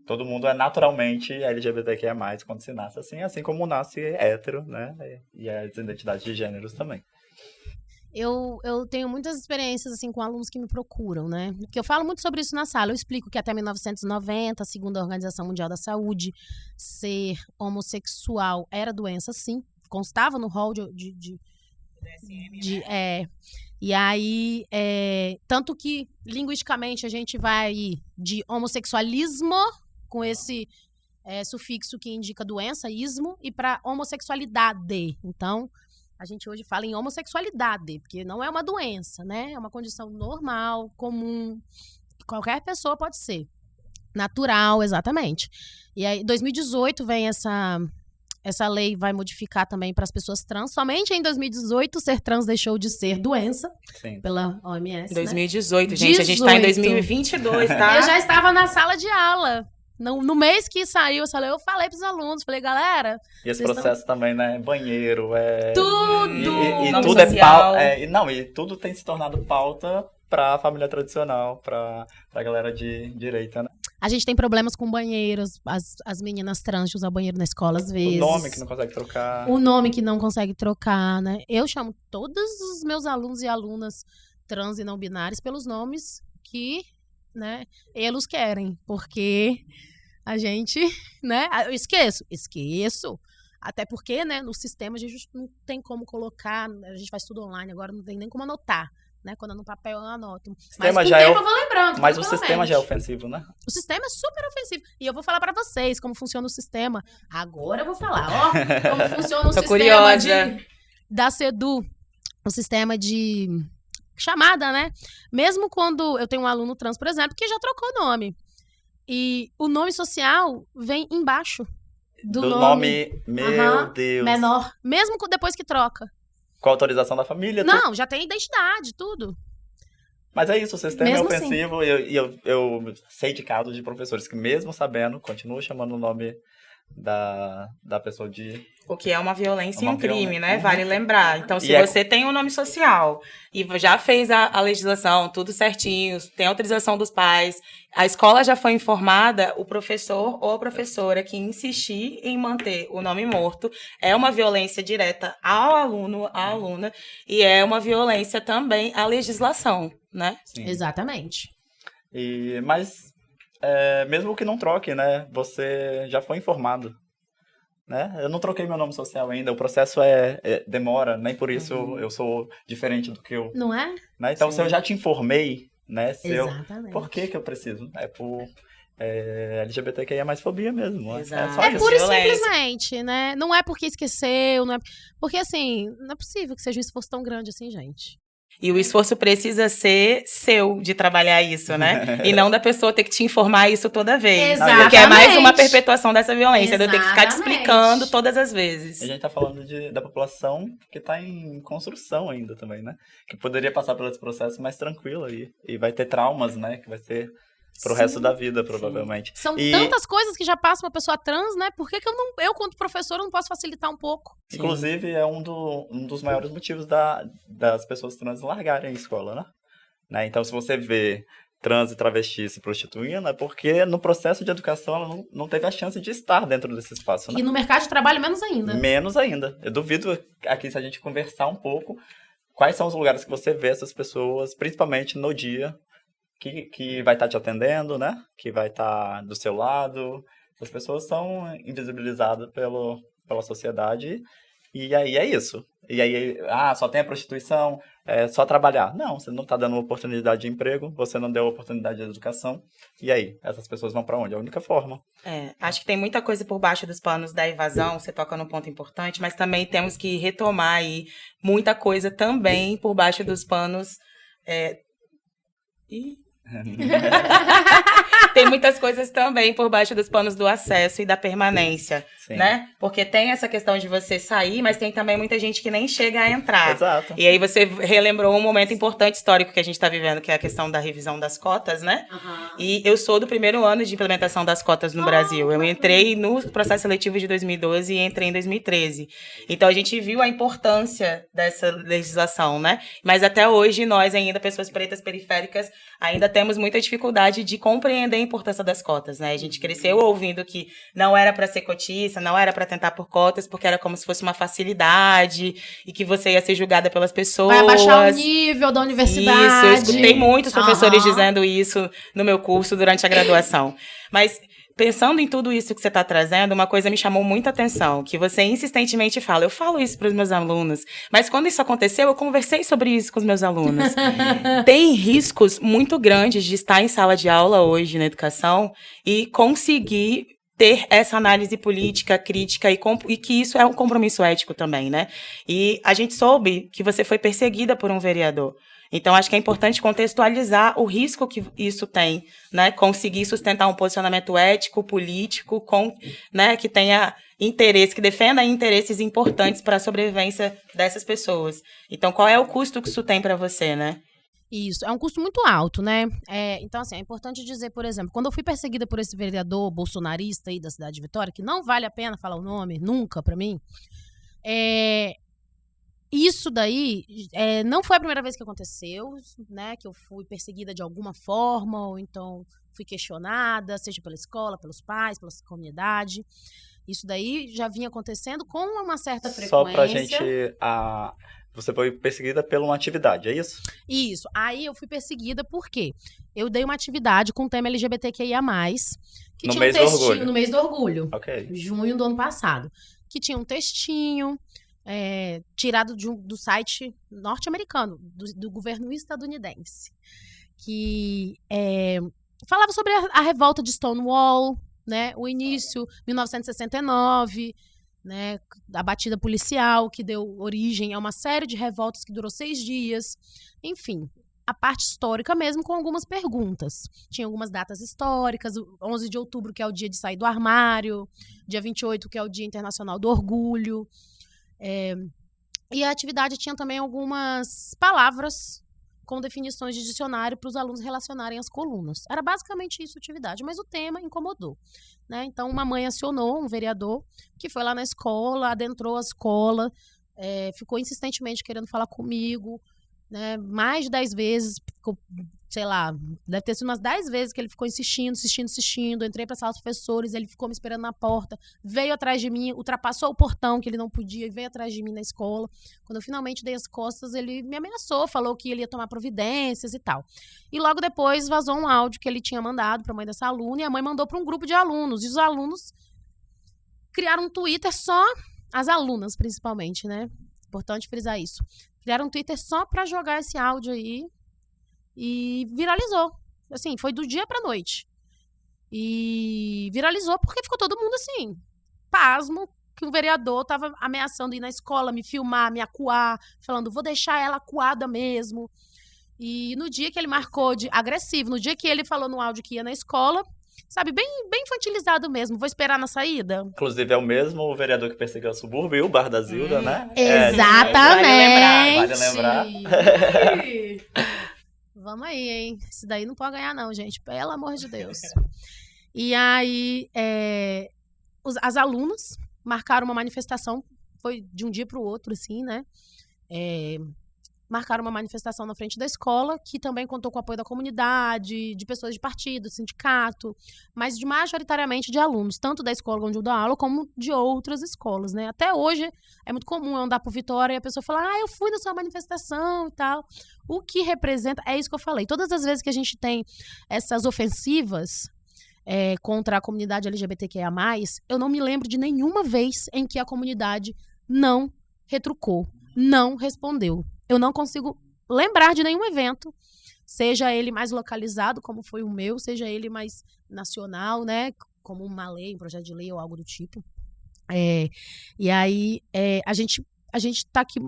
Speaker 1: Todo mundo é naturalmente LGBTQIA+, quando se nasce assim como nasce hétero, né? E as identidades de gêneros também.
Speaker 3: Eu tenho muitas experiências assim com alunos que me procuram, né? Porque eu falo muito sobre isso na sala. Eu explico que até 1990, segundo a Organização Mundial da Saúde, ser homossexual era doença, sim. Constava no rol e aí, tanto que linguisticamente a gente vai de homossexualismo com esse sufixo que indica doença, ismo, e para homossexualidade. Então, a gente hoje fala em homossexualidade, porque não é uma doença, né? É uma condição normal, comum, que qualquer pessoa pode ser. Natural, exatamente. E aí, em 2018, vem essa lei, vai modificar também para as pessoas trans. Somente em 2018, ser trans deixou de ser doença. Sim. Pela OMS,
Speaker 2: 2018,
Speaker 3: né?
Speaker 2: gente. 18. A gente tá em 2022, tá?
Speaker 3: Eu já estava na sala de aula. No mês que saiu, eu falei pros alunos, falei, galera...
Speaker 1: E esse processo também, né? Banheiro,
Speaker 3: tudo!
Speaker 1: E tudo é pauta... e tudo tem se tornado pauta pra família tradicional, pra galera de direita, né?
Speaker 3: A gente tem problemas com banheiros, as meninas trans usam banheiro na escola às vezes.
Speaker 1: O nome que não consegue trocar.
Speaker 3: O nome que não consegue trocar, né? Eu chamo todos os meus alunos e alunas trans e não binários pelos nomes que... né, eles querem, porque a gente, né, eu esqueço, até porque, né, no sistema a gente não tem como colocar, a gente faz tudo online, agora não tem nem como anotar, né, quando no papel eu anoto, mas com o tempo eu vou lembrando.
Speaker 1: Mas o sistema já é ofensivo, né?
Speaker 3: O sistema é super ofensivo, e eu vou falar pra vocês como funciona o sistema, agora eu vou falar, ó, como funciona o sistema da CEDU, o sistema de... chamada, né? Mesmo quando eu tenho um aluno trans, por exemplo, que já trocou nome. E o nome social vem embaixo do
Speaker 1: nome. Meu Deus.
Speaker 3: Menor. Mesmo depois que troca.
Speaker 1: Com a autorização da família?
Speaker 3: Não, já tem identidade, tudo.
Speaker 1: Mas é isso, o sistema
Speaker 3: mesmo
Speaker 1: é ofensivo. Assim. Eu sei de casos de professores que, mesmo sabendo, continuam chamando o nome da pessoa de...
Speaker 2: O que é uma violência e um crime, né? Vale lembrar. Então, se você tem um nome social e já fez a legislação, tudo certinho, tem autorização dos pais, a escola já foi informada, o professor ou a professora que insistir em manter o nome morto é uma violência direta ao aluno, à aluna, e é uma violência também à legislação, né?
Speaker 3: Sim. Exatamente.
Speaker 1: Mas, mesmo que não troque, né? Você já foi informado. Né? Eu não troquei meu nome social ainda, o processo demora, nem por isso eu sou diferente do que eu...
Speaker 3: Não é?
Speaker 1: Né? Então, se eu já te informei, né?
Speaker 3: Exatamente.
Speaker 1: Por que eu preciso? É por LGBTQIA mais fobia mesmo.
Speaker 3: Exato. É pura e simplesmente, né? Não é porque esqueceu, não é... Porque, assim, não é possível que seja um esforço tão grande assim, gente.
Speaker 2: E o esforço precisa ser seu de trabalhar isso, né? E não da pessoa ter que te informar isso toda vez.
Speaker 3: Exatamente.
Speaker 2: Porque é mais uma perpetuação dessa violência. Eu tenho que ficar te explicando todas as vezes.
Speaker 1: A gente tá falando da população que tá em construção ainda também, né? Que poderia passar por esse processo mais tranquilo aí. E vai ter traumas, né? Que vai ser pro resto da vida, provavelmente.
Speaker 3: São tantas coisas que já passam uma pessoa trans, né? Por que eu, quanto professora, não posso facilitar um pouco?
Speaker 1: Inclusive, é um dos maiores motivos das pessoas trans largarem a escola, né? Então, se você vê trans e travesti se prostituindo, é porque no processo de educação ela não teve a chance de estar dentro desse espaço, né?
Speaker 3: E no mercado de trabalho, menos ainda.
Speaker 1: Menos ainda. Eu duvido aqui, se a gente conversar um pouco, quais são os lugares que você vê essas pessoas, principalmente no dia que vai estar te atendendo, né? Que vai estar do seu lado. As pessoas são invisibilizadas pela sociedade. E aí é isso. E aí, só tem a prostituição, só trabalhar. Não, você não está dando uma oportunidade de emprego, você não deu oportunidade de educação. E aí, essas pessoas vão para onde? É a única forma.
Speaker 2: Acho que tem muita coisa por baixo dos panos da evasão, você toca num ponto importante, mas também temos que retomar aí muita coisa também por baixo dos panos. Tem muitas coisas também por baixo dos panos do acesso e da permanência, né? Porque tem essa questão de você sair, mas tem também muita gente que nem chega a entrar.
Speaker 1: Exato.
Speaker 2: E aí você relembrou um momento importante histórico que a gente está vivendo, que é a questão da revisão das cotas, né? E eu sou do primeiro ano de implementação das cotas no Brasil. Eu entrei no processo seletivo de 2012 e entrei em 2013. Então a gente viu a importância dessa legislação, né? Mas até hoje nós ainda, pessoas pretas periféricas, ainda temos muita dificuldade de compreender a importância das cotas, né? A gente cresceu ouvindo que não era para ser cotista, não era para tentar por cotas, porque era como se fosse uma facilidade e que você ia ser julgada pelas pessoas.
Speaker 3: Vai abaixar o nível da universidade.
Speaker 2: Isso, eu escutei muitos professores dizendo isso no meu curso durante a graduação. Mas pensando em tudo isso que você está trazendo, uma coisa me chamou muita atenção, que você insistentemente fala. Eu falo isso para os meus alunos, mas quando isso aconteceu, eu conversei sobre isso com os meus alunos. Tem riscos muito grandes de estar em sala de aula hoje na educação e conseguir ter essa análise política, crítica e que isso é um compromisso ético também, né? E a gente soube que você foi perseguida por um vereador. Então, acho que é importante contextualizar o risco que isso tem, né? Conseguir sustentar um posicionamento ético, político, né? Que tenha interesse, que defenda interesses importantes para a sobrevivência dessas pessoas. Então, qual é o custo que isso tem para você, né?
Speaker 3: Isso, é um custo muito alto, né? Então, assim, é importante dizer, por exemplo, quando eu fui perseguida por esse vereador bolsonarista aí da cidade de Vitória, que não vale a pena falar o nome, nunca, pra mim, isso daí não foi a primeira vez que aconteceu, né? Que eu fui perseguida de alguma forma, ou então fui questionada, seja pela escola, pelos pais, pela comunidade. Isso daí já vinha acontecendo com uma certa frequência.
Speaker 1: Só pra gente... Você foi perseguida por uma atividade, é isso?
Speaker 3: Isso. Aí eu fui perseguida porque eu dei uma atividade com o tema LGBTQIA+, que tinha um textinho no mês do orgulho.
Speaker 1: Ok.
Speaker 3: Junho do ano passado. Que tinha um textinho tirado do site norte-americano, do governo estadunidense. Que falava sobre a revolta de Stonewall, né? O início, 1969... né, a batida policial que deu origem a uma série de revoltas que durou 6 dias, enfim, a parte histórica mesmo, com algumas perguntas. Tinha algumas datas históricas, 11 de outubro, que é o dia de sair do armário, dia 28, que é o Dia Internacional do Orgulho. E a atividade tinha também algumas palavras com definições de dicionário para os alunos relacionarem as colunas. Era basicamente isso a atividade, mas o tema incomodou, né? Então, uma mãe acionou um vereador que foi lá na escola, adentrou a escola, ficou insistentemente querendo falar comigo, né? Mais de 10 vezes, ficou, sei lá, deve ter sido umas 10 vezes que ele ficou insistindo. Entrei para a sala dos professores, ele ficou me esperando na porta, veio atrás de mim, ultrapassou o portão, que ele não podia, e veio atrás de mim na escola. Quando eu finalmente dei as costas, ele me ameaçou, falou que ele ia tomar providências e tal. E logo depois vazou um áudio que ele tinha mandado para a mãe dessa aluna, e a mãe mandou para um grupo de alunos, e os alunos criaram um Twitter só, as alunas principalmente, né? Importante frisar isso. Criaram um Twitter só para jogar esse áudio aí e viralizou. Assim, foi do dia pra noite. E viralizou porque ficou todo mundo assim, pasmo, que um vereador tava ameaçando ir na escola, me filmar, me acuar, falando, vou deixar ela acuada mesmo. E no dia que ele marcou de agressivo, no dia que ele falou no áudio que ia na escola, sabe, bem infantilizado mesmo. Vou esperar na saída.
Speaker 1: Inclusive, é o mesmo vereador que perseguiu a Subúrbio e o Bar da Zilda, né?
Speaker 3: Exatamente.
Speaker 1: Vale lembrar.
Speaker 3: Vamos aí, hein? Esse daí não pode ganhar não, gente. Pelo amor de Deus. E aí, as alunas marcaram uma manifestação, foi de um dia para o outro, assim, né? Marcaram uma manifestação na frente da escola, que também contou com o apoio da comunidade, de pessoas de partido, sindicato, mas majoritariamente de alunos, tanto da escola onde eu dou aula, como de outras escolas, né? Até hoje, é muito comum eu andar por Vitória e a pessoa falar, eu fui na sua manifestação e tal. O que representa, é isso que eu falei, todas as vezes que a gente tem essas ofensivas contra a comunidade LGBTQIA+, eu não me lembro de nenhuma vez em que a comunidade não retrucou, não respondeu. Eu não consigo lembrar de nenhum evento, seja ele mais localizado, como foi o meu, seja ele mais nacional, né, como uma lei, um projeto de lei ou algo do tipo. E aí, a gente tá aqui...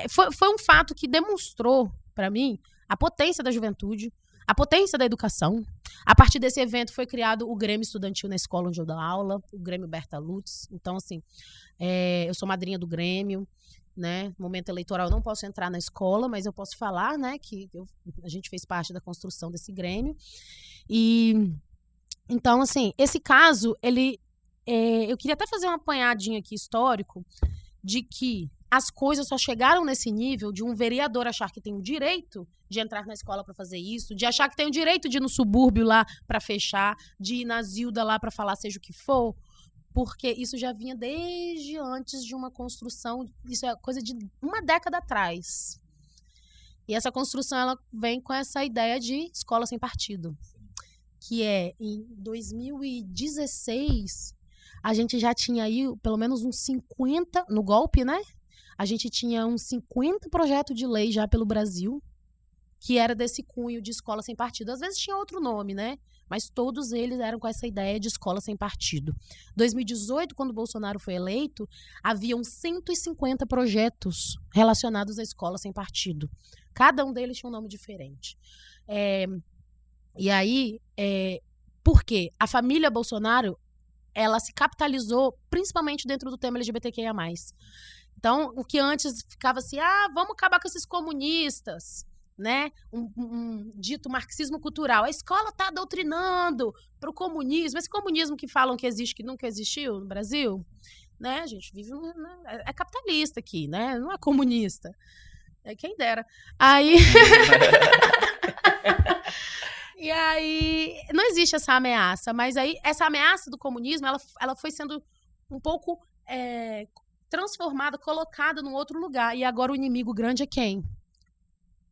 Speaker 3: Foi um fato que demonstrou, para mim, a potência da juventude, a potência da educação. A partir desse evento foi criado o Grêmio Estudantil na escola onde eu dou aula, o Grêmio Berta Lutz. Então, assim, eu sou madrinha do Grêmio, né? No momento eleitoral eu não posso entrar na escola, mas eu posso falar, né, que a gente fez parte da construção desse Grêmio. E então, assim, esse caso, eu queria até fazer um apanhadinho aqui histórico de que as coisas só chegaram nesse nível de um vereador achar que tem o direito de entrar na escola para fazer isso, de achar que tem o direito de ir no subúrbio lá para fechar, de ir na Zilda lá para falar seja o que for, porque isso já vinha desde antes de uma construção, isso é coisa de uma década atrás. E essa construção, ela vem com essa ideia de escola sem partido, que em 2016, a gente já tinha aí pelo menos uns 50, no golpe, né? A gente tinha uns 50 projetos de lei já pelo Brasil, que era desse cunho de escola sem partido. Às vezes tinha outro nome, né? Mas todos eles eram com essa ideia de escola sem partido. 2018, quando o Bolsonaro foi eleito, haviam 150 projetos relacionados à escola sem partido. Cada um deles tinha um nome diferente. E aí, por quê? A família Bolsonaro, ela se capitalizou principalmente dentro do tema LGBTQIA+. Então, o que antes ficava assim, vamos acabar com esses comunistas, né? Um dito marxismo cultural. A escola está doutrinando para o comunismo. Esse comunismo que falam que existe, que nunca existiu no Brasil, né? A gente vive... É capitalista aqui, né? Não é comunista. Quem dera. Aí... E aí, não existe essa ameaça, mas aí essa ameaça do comunismo, ela foi sendo um pouco transformada, colocada num outro lugar. E agora o inimigo grande é quem?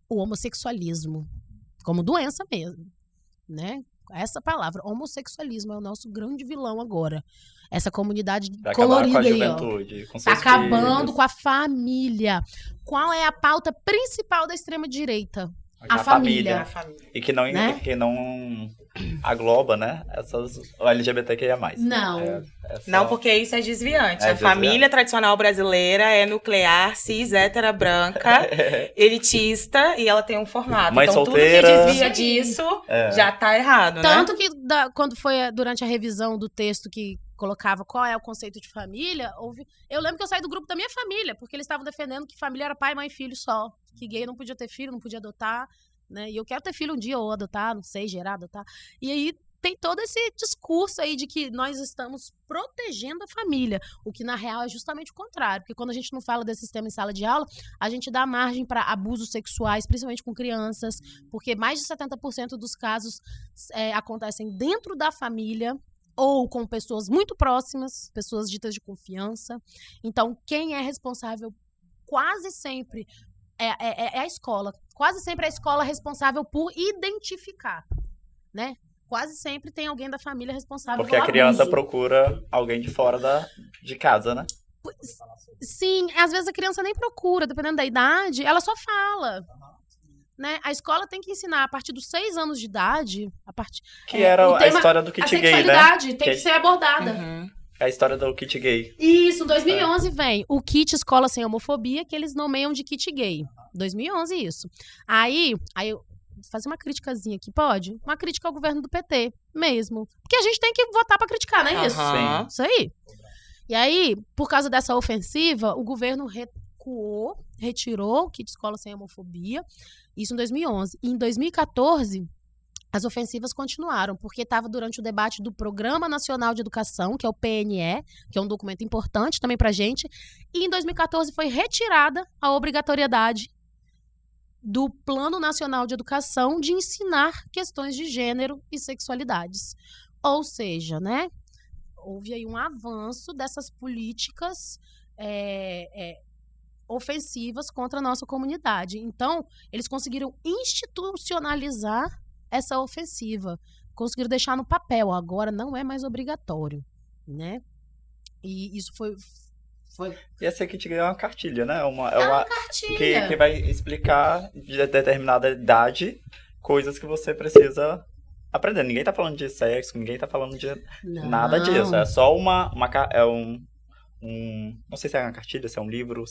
Speaker 3: O homossexualismo, como doença mesmo, né? Essa palavra, homossexualismo, é o nosso grande vilão agora. Essa comunidade colorida aí,
Speaker 1: juventude, ó.
Speaker 3: Tá acabando com a família. Qual é a pauta principal da extrema-direita? a família.
Speaker 1: E que não, né? Que não agloba, né? O LGBTQIA+.
Speaker 3: Não.
Speaker 2: Não, porque isso é desviante. A família tradicional brasileira é nuclear, cis, hétera, branca, elitista, e ela tem um formato.
Speaker 1: Mãe
Speaker 2: então,
Speaker 1: solteira.
Speaker 2: Tudo que desvia disso já tá errado,
Speaker 3: Tanto que quando foi durante a revisão do texto que colocava qual é o conceito de família, eu lembro que eu saí do grupo da minha família, porque eles estavam defendendo que família era pai, mãe e filho só. Que gay não podia ter filho, não podia adotar, né? E eu quero ter filho um dia ou adotar, não sei, gerar, adotar. E aí tem todo esse discurso aí de que nós estamos protegendo a família, o que na real é justamente o contrário, porque quando a gente não fala desse sistema em sala de aula, a gente dá margem para abusos sexuais, principalmente com crianças, porque mais de 70% dos casos acontecem dentro da família, ou com pessoas muito próximas, pessoas ditas de confiança. Então, quem é responsável quase sempre é a escola. Quase sempre é a escola responsável por identificar, né? Quase sempre tem alguém da família responsável
Speaker 1: porque
Speaker 3: pelo
Speaker 1: a criança
Speaker 3: abuso.
Speaker 1: Procura alguém de fora de casa, né?
Speaker 3: Sim, às vezes a criança nem procura, dependendo da idade, ela só fala. Né? A escola tem que ensinar a partir dos 6 anos de idade.
Speaker 1: Era a história do kit gay, né?
Speaker 3: A sexualidade tem que ser abordada.
Speaker 1: É a história do kit gay.
Speaker 3: Isso, em 2011 vem o kit Escola Sem Homofobia, que eles nomeiam de kit gay. 2011 isso. Aí eu vou fazer uma criticazinha aqui, pode? Uma crítica ao governo do PT, mesmo. Porque a gente tem que votar pra criticar, não é isso?
Speaker 1: Sim.
Speaker 3: Isso aí. E aí, por causa dessa ofensiva, o governo retirou o kit Escola Sem Homofobia. Isso em 2011. E em 2014, as ofensivas continuaram, porque estava durante o debate do Programa Nacional de Educação, que é o PNE, que é um documento importante também pra gente. E em 2014 foi retirada a obrigatoriedade do Plano Nacional de Educação de ensinar questões de gênero e sexualidades. Ou seja, né, houve aí um avanço dessas políticas ofensivas contra a nossa comunidade. Então, eles conseguiram institucionalizar essa ofensiva, conseguiram deixar no papel, agora não é mais obrigatório, né? E isso foi...
Speaker 1: E essa kit gay é uma cartilha, né? É uma
Speaker 3: cartilha.
Speaker 1: Que vai explicar de determinada idade coisas que você precisa aprender. Ninguém tá falando de sexo, ninguém tá falando de nada disso. É só não sei se é uma cartilha, se é um livro...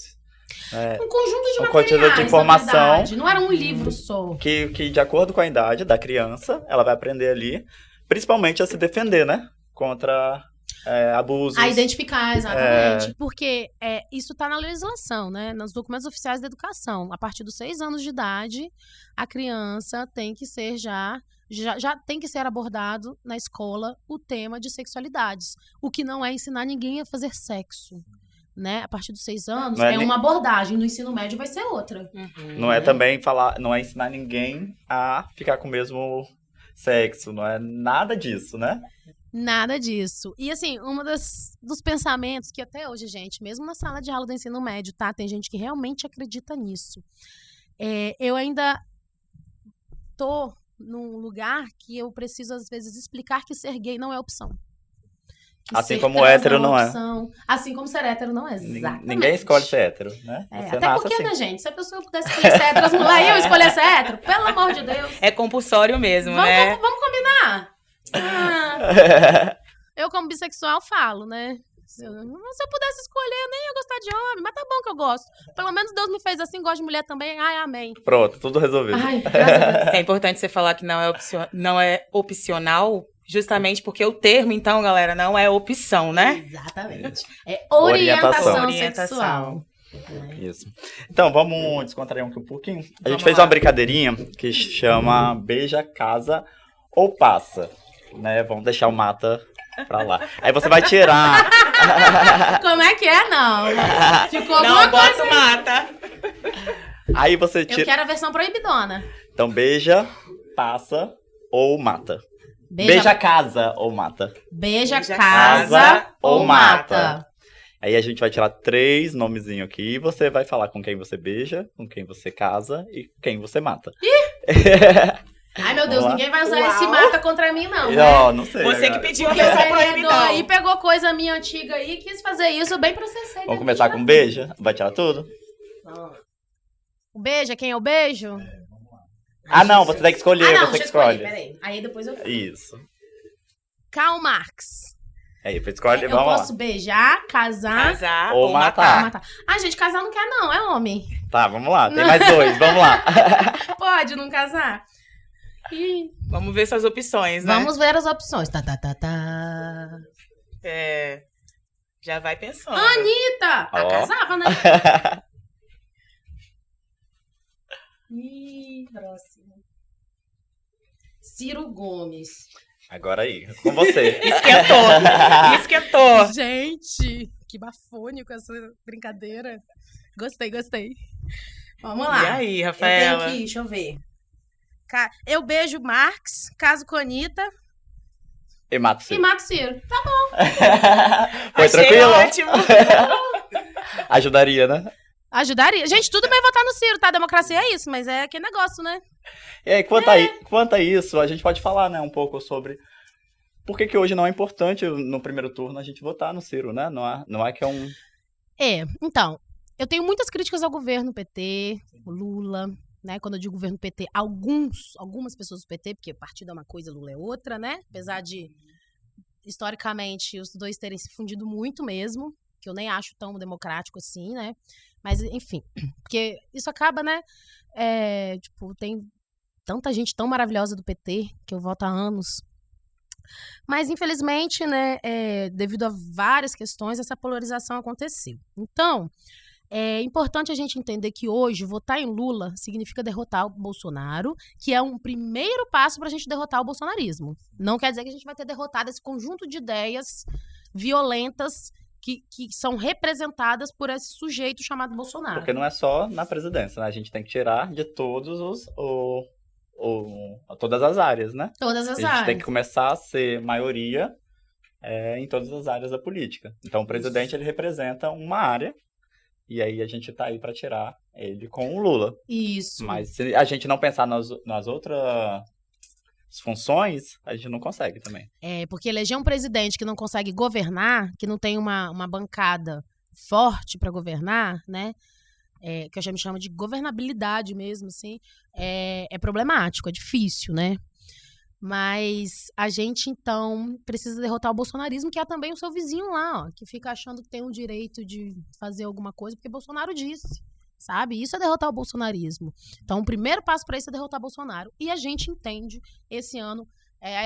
Speaker 3: um conjunto de materiais,
Speaker 1: de informação.
Speaker 3: Não era um livro só.
Speaker 1: Que de acordo com a idade da criança, ela vai aprender ali, principalmente a se defender, né? Contra abusos.
Speaker 3: A identificar, exatamente. Porque isso está na legislação, né? Nos documentos oficiais da educação. A partir dos 6 anos de idade, a criança tem que ser já tem que ser abordado na escola o tema de sexualidades. O que não é ensinar ninguém a fazer sexo. Né? A partir dos 6 anos, uma abordagem. No ensino médio vai ser outra.
Speaker 1: Não é também não é ensinar ninguém a ficar com o mesmo sexo, não é nada disso, né?
Speaker 3: Nada disso. E assim, dos pensamentos que até hoje, gente, mesmo na sala de aula do ensino médio, tá? Tem gente que realmente acredita nisso. Eu ainda tô num lugar que eu preciso, às vezes, explicar que ser gay não é opção.
Speaker 1: Assim como hétero não é.
Speaker 3: Assim como ser hétero não é, exatamente.
Speaker 1: Ninguém escolhe ser hétero, né?
Speaker 3: Até porque, assim, né, gente? Se a pessoa pudesse escolher ser hétero, as mulheres iam escolher ser hétero? Pelo amor de Deus.
Speaker 2: É compulsório mesmo, né?
Speaker 3: Vamos combinar? Eu, como bissexual, falo, né? Se eu pudesse escolher, eu nem ia gostar de homem, mas tá bom que eu gosto. Pelo menos Deus me fez assim, gosto de mulher também. Ai, amém.
Speaker 1: Pronto, tudo resolvido.
Speaker 3: Ai, graças a Deus.
Speaker 2: É importante você falar que não é opcional, justamente porque o termo, então, galera, não é opção, né?
Speaker 3: Exatamente. É orientação
Speaker 2: sexual.
Speaker 1: Isso. Então, vamos descontrair um pouquinho. A gente fez uma brincadeirinha que chama Beija, Casa ou Passa, né? Vamos deixar o mata pra lá. Aí você vai tirar...
Speaker 3: Como é que é? Não. Ficou alguma
Speaker 2: não, bota
Speaker 3: coisa
Speaker 2: o mata.
Speaker 1: Aí você tira...
Speaker 3: Eu quero a versão proibidona.
Speaker 1: Então, beija, passa ou mata. Beija, casa ou mata.
Speaker 3: Beija, casa ou mata.
Speaker 1: Aí a gente vai tirar 3 nomezinhos aqui e você vai falar com quem você beija, com quem você casa e quem você mata.
Speaker 3: Ai, meu Deus, ninguém vai usar esse mata contra mim, não.
Speaker 1: Não sei.
Speaker 2: Você que pediu a
Speaker 3: Porque
Speaker 2: versão
Speaker 3: você
Speaker 2: proibidão.
Speaker 3: e pegou coisa minha antiga aí e quis fazer isso, bem processei.
Speaker 1: Vamos começar com beija? Vai tirar tudo?
Speaker 3: O beija, quem é o beijo?
Speaker 1: Não, você tem que escolher, você que escolhe.
Speaker 3: Peraí. Aí depois eu...
Speaker 1: Isso.
Speaker 3: Karl Marx.
Speaker 1: Aí, você escolhe,
Speaker 3: Eu
Speaker 1: vamos lá.
Speaker 3: posso beijar, casar
Speaker 1: ou matar.
Speaker 3: Gente, casar não quer não, é homem.
Speaker 1: Tá, vamos lá, tem mais 2, vamos lá.
Speaker 3: Pode não casar?
Speaker 2: Vamos ver suas opções, né?
Speaker 3: Vamos ver as opções.
Speaker 2: Já vai pensando.
Speaker 3: Anitta! Casava, né? Próximo. Ciro Gomes.
Speaker 1: Agora aí, com você.
Speaker 2: Esquentou.
Speaker 3: Gente, que bafônico essa brincadeira. Gostei. Vamos lá.
Speaker 2: E aí, Rafaela?
Speaker 3: Deixa eu ver. Eu beijo Marx, caso com a Anitta.
Speaker 1: E mato Ciro.
Speaker 3: Tá bom.
Speaker 1: Foi
Speaker 2: Achei
Speaker 1: tranquilo?
Speaker 2: ótimo.
Speaker 1: Ajudaria, né?
Speaker 3: Ajudaria. Gente, tudo bem votar no Ciro, tá? Democracia é isso, mas é aquele negócio, né?
Speaker 1: E aí, quanto a isso, a gente pode falar, né, um pouco sobre por que hoje não é importante no primeiro turno a gente votar no Ciro, né? Não é que é um...
Speaker 3: Então, eu tenho muitas críticas ao governo PT, o Lula, né? Quando eu digo governo PT, algumas pessoas do PT, porque partido é uma coisa, Lula é outra, né? Apesar de, historicamente, os dois terem se fundido muito mesmo, que eu nem acho tão democrático assim, né? Mas, enfim, porque isso acaba, né? Tem tanta gente tão maravilhosa do PT que eu voto há anos. Mas, infelizmente, né, devido a várias questões, essa polarização aconteceu. Então, é importante a gente entender que hoje votar em Lula significa derrotar o Bolsonaro, que é um primeiro passo para a gente derrotar o bolsonarismo. Não quer dizer que a gente vai ter derrotado esse conjunto de ideias violentas que são representadas por esse sujeito chamado Bolsonaro.
Speaker 1: Porque não é só na presidência, né? A gente tem que tirar de todos todas as áreas, né?
Speaker 3: Todas as áreas.
Speaker 1: A gente tem que começar a ser maioria em todas as áreas da política. Então, o presidente, ele representa uma área, e aí a gente tá aí para tirar ele com o Lula.
Speaker 3: Isso.
Speaker 1: Mas se a gente não pensar nas outras funções, a gente não consegue também.
Speaker 3: Porque eleger um presidente que não consegue governar, que não tem uma bancada forte para governar, né? Que eu já me chamo de governabilidade mesmo, assim, é problemático, é difícil, né? Mas a gente, então, precisa derrotar o bolsonarismo, que é também o seu vizinho lá, ó, que fica achando que tem o direito de fazer alguma coisa, porque Bolsonaro disse, sabe? Isso é derrotar o bolsonarismo. Então, o primeiro passo para isso é derrotar Bolsonaro. E a gente entende esse ano,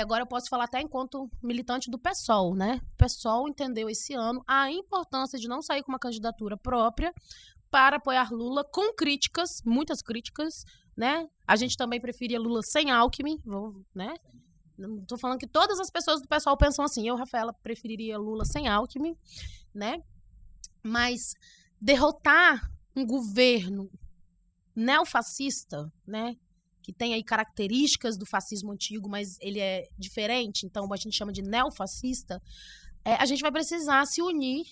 Speaker 3: agora eu posso falar até enquanto militante do PSOL, né? O PSOL entendeu esse ano a importância de não sair com uma candidatura própria para apoiar Lula, com críticas, muitas críticas, né? A gente também preferia Lula sem Alckmin, né? Não tô falando que todas as pessoas do PSOL pensam assim. Eu, Rafaela, preferiria Lula sem Alckmin, né? Mas derrotar um governo neofascista, né? Que tem aí características do fascismo antigo, mas ele é diferente, então a gente chama de neofascista, a gente vai precisar se unir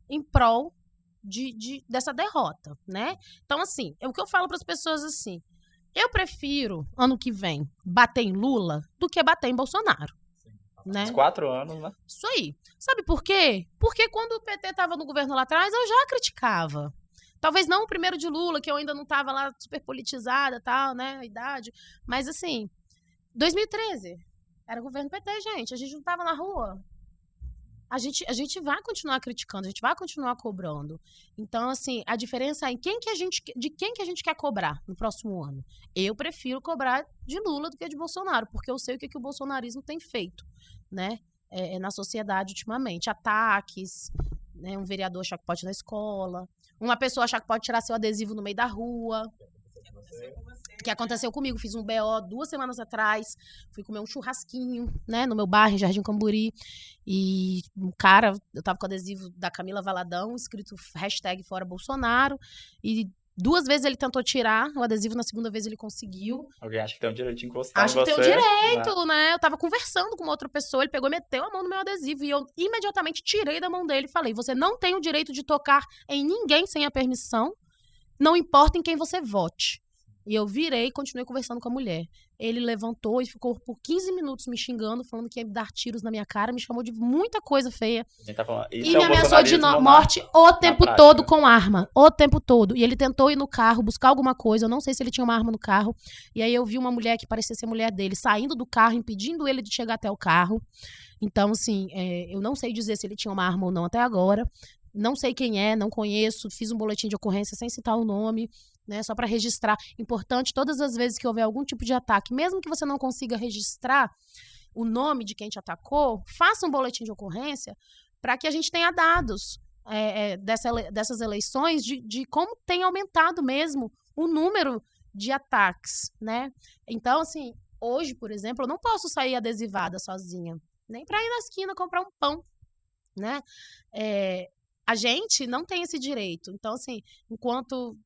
Speaker 3: em prol dessa derrota, né? Então, assim, o que eu falo para as pessoas assim, eu prefiro, ano que vem, bater em Lula do que bater em Bolsonaro. Né?
Speaker 1: Uns 4 anos, né?
Speaker 3: Isso aí. Sabe por quê? Porque quando o PT estava no governo lá atrás, eu já criticava. Talvez não o primeiro de Lula, que eu ainda não estava lá super politizada, tal, né? A idade. Mas, assim, 2013 era governo PT, gente. A gente não estava na rua. A gente vai continuar criticando, a gente vai continuar cobrando. Então, assim, a diferença é de quem que a gente quer cobrar no próximo ano. Eu prefiro cobrar de Lula do que de Bolsonaro, porque eu sei o que o bolsonarismo tem feito, né? Na sociedade ultimamente. Ataques, né? Um vereador achar que pode ir na escola, uma pessoa achar que pode tirar seu adesivo no meio da rua. Que aconteceu comigo, fiz um BO 2 semanas atrás, fui comer um churrasquinho, né, no meu bairro, em Jardim Camburi, e um cara, eu tava com o adesivo da Camila Valadão, escrito #Fora Bolsonaro, e 2 vezes ele tentou tirar o adesivo, na segunda vez ele conseguiu.
Speaker 1: Alguém acha que tem o direito de encostar em você.
Speaker 3: Acho que tem o direito, né? Eu tava conversando com uma outra pessoa, ele pegou e meteu a mão no meu adesivo, e eu imediatamente tirei da mão dele e falei, você não tem o direito de tocar em ninguém sem a permissão, não importa em quem você vote. E eu virei e continuei conversando com a mulher. ele levantou e ficou por 15 minutos me xingando, falando que ia me dar tiros na minha cara, me chamou de muita coisa feia.
Speaker 1: Tá falando,
Speaker 3: e me ameaçou de morte o tempo todo com arma. O tempo todo. E ele tentou ir no carro, buscar alguma coisa. Eu não sei se ele tinha uma arma no carro. E aí eu vi uma mulher que parecia ser mulher dele, saindo do carro, impedindo ele de chegar até o carro. Então, assim, eu não sei dizer se ele tinha uma arma ou não até agora. Não sei quem é, não conheço. Fiz um boletim de ocorrência sem citar o nome, né? Só para registrar. Importante, todas as vezes que houver algum tipo de ataque, mesmo que você não consiga registrar o nome de quem te atacou, faça um boletim de ocorrência para que a gente tenha dados dessas eleições de como tem aumentado mesmo o número de ataques, né? Então, assim, hoje, por exemplo, eu não posso sair adesivada sozinha, nem para ir na esquina comprar um pão, né? A gente não tem esse direito. Então, assim, enquanto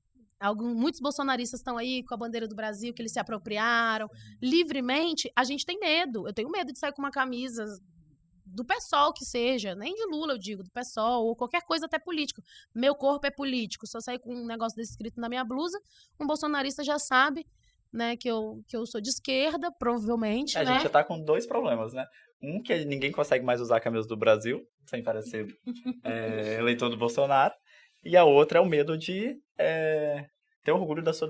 Speaker 3: muitos bolsonaristas estão aí com a bandeira do Brasil, que eles se apropriaram livremente, a gente tem medo. Eu tenho medo de sair com uma camisa do PSOL, que seja, nem de Lula, eu digo, do PSOL, ou qualquer coisa até político. Meu corpo é político. Se eu sair com um negócio desse escrito na minha blusa, um bolsonarista já sabe, né, que eu sou de esquerda, provavelmente,
Speaker 1: A gente já tá com 2 problemas, né? Um, que ninguém consegue mais usar a camisa do Brasil, sem parecer eleitor do Bolsonaro. E a outra é o medo de ter orgulho da sua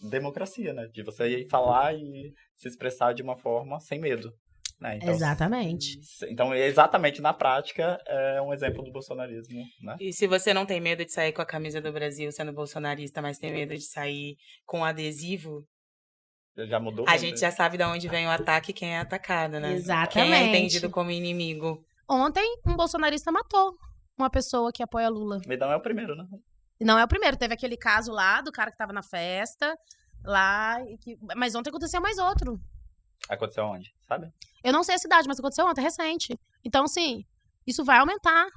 Speaker 1: democracia, né? De você ir falar e se expressar de uma forma sem medo. Né? Então,
Speaker 3: exatamente.
Speaker 1: Então, exatamente na prática, é um exemplo do bolsonarismo, né?
Speaker 2: E se você não tem medo de sair com a camisa do Brasil sendo bolsonarista, mas tem medo de sair com adesivo,
Speaker 1: já mudou.
Speaker 2: A gente já sabe de onde vem o ataque e quem é atacado, né?
Speaker 3: Exatamente.
Speaker 2: Quem é entendido como inimigo.
Speaker 3: Ontem, um bolsonarista matou uma pessoa que apoia Lula.
Speaker 1: E não é o primeiro, né?
Speaker 3: Não é o primeiro. Teve aquele caso lá do cara que tava na festa, lá, mas ontem aconteceu mais outro.
Speaker 1: Aconteceu onde, sabe?
Speaker 3: Eu não sei a cidade, mas aconteceu ontem, recente. Então, assim, isso vai aumentar.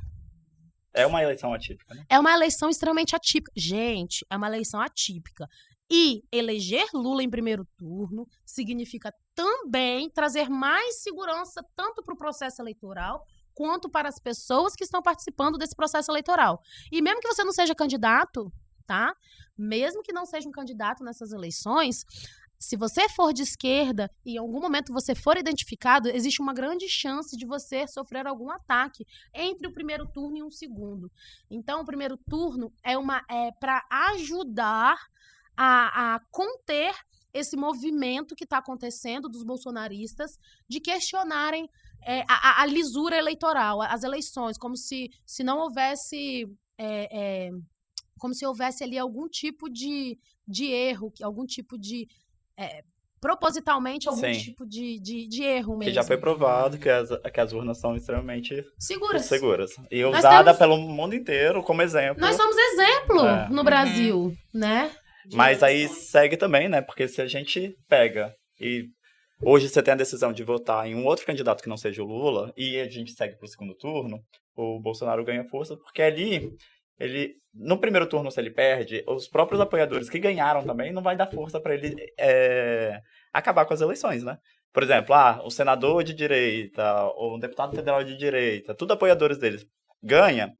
Speaker 1: É uma eleição atípica, né?
Speaker 3: É uma eleição extremamente atípica. Gente, é uma eleição atípica. E eleger Lula em primeiro turno significa também trazer mais segurança tanto para o processo eleitoral quanto para as pessoas que estão participando desse processo eleitoral. E mesmo que você não seja candidato, tá? Mesmo que não seja um candidato nessas eleições, se você for de esquerda e em algum momento você for identificado, existe uma grande chance de você sofrer algum ataque entre o primeiro turno e um segundo. Então, o primeiro turno é para ajudar a conter esse movimento que está acontecendo dos bolsonaristas de questionarem a lisura eleitoral, as eleições, como se não houvesse como se houvesse ali algum tipo de erro, algum tipo de propositalmente algum
Speaker 1: Sim.
Speaker 3: tipo de erro mesmo.
Speaker 1: Que já foi provado que as urnas são extremamente seguras. E usadas pelo mundo inteiro como exemplo.
Speaker 3: Nós somos exemplo no Brasil, né?
Speaker 1: Mas aí segue também, né? Porque se a gente pega e hoje você tem a decisão de votar em um outro candidato que não seja o Lula e a gente segue para o segundo turno, o Bolsonaro ganha força porque ali no primeiro turno, se ele perde, os próprios apoiadores que ganharam também não vai dar força para ele acabar com as eleições, né? Por exemplo, o senador de direita, ou um deputado federal de direita, tudo apoiadores deles, ganha.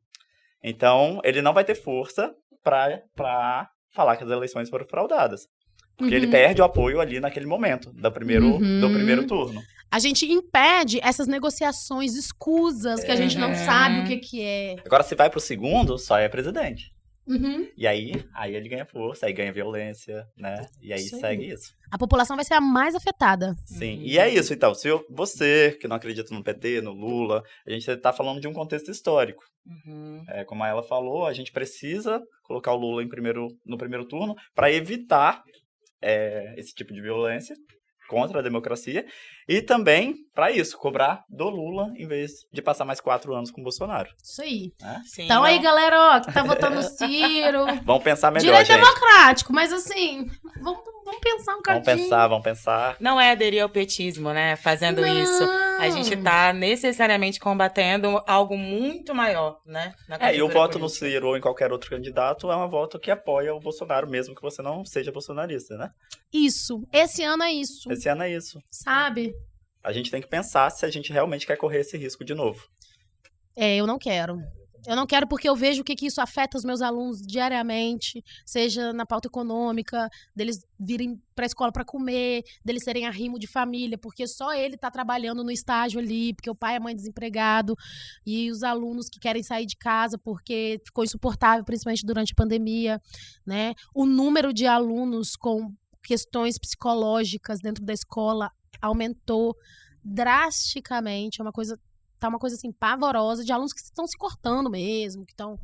Speaker 1: Então, ele não vai ter força para falar que as eleições foram fraudadas. Porque ele perde o apoio ali naquele momento, do primeiro turno.
Speaker 3: A gente impede essas negociações escusas que a gente não sabe o que é.
Speaker 1: Agora, se vai pro segundo, só é presidente. E aí ele ganha força, aí ganha violência, né? E aí segue isso.
Speaker 3: A população vai ser a mais afetada.
Speaker 1: Sim, e é isso, então. Se você, que não acredita no PT, no Lula, a gente está falando de um contexto histórico. Como ela falou, a gente precisa colocar o Lula no primeiro turno para evitar esse tipo de violência contra a democracia e também, para isso, cobrar do Lula em vez de passar mais 4 anos com o Bolsonaro.
Speaker 3: Isso aí.
Speaker 2: Sim,
Speaker 3: então aí, galera, que tá votando no Ciro...
Speaker 1: Vamos pensar melhor,
Speaker 3: direito
Speaker 1: gente.
Speaker 3: democrático, mas assim, vamos pensar um cadinho.
Speaker 1: Vamos pensar.
Speaker 2: Não é aderir ao petismo, né? Fazendo isso. A gente tá necessariamente combatendo algo muito maior, né?
Speaker 1: E o voto no Ciro ou em qualquer outro candidato é um voto que apoia o Bolsonaro, mesmo que você não seja bolsonarista, né?
Speaker 3: Isso. Esse ano é isso.
Speaker 1: Esse ano é isso.
Speaker 3: Sabe?
Speaker 1: A gente tem que pensar se a gente realmente quer correr esse risco de novo.
Speaker 3: Eu não quero. Eu não quero porque eu vejo o que isso afeta os meus alunos diariamente, seja na pauta econômica, deles virem para a escola para comer, deles serem arrimo de família, porque só ele está trabalhando no estágio ali, porque o pai e a mãe desempregado, e os alunos que querem sair de casa porque ficou insuportável, principalmente durante a pandemia, né? O número de alunos com questões psicológicas dentro da escola aumentou drasticamente, é uma coisa assim pavorosa, de alunos que estão se cortando mesmo, que estão...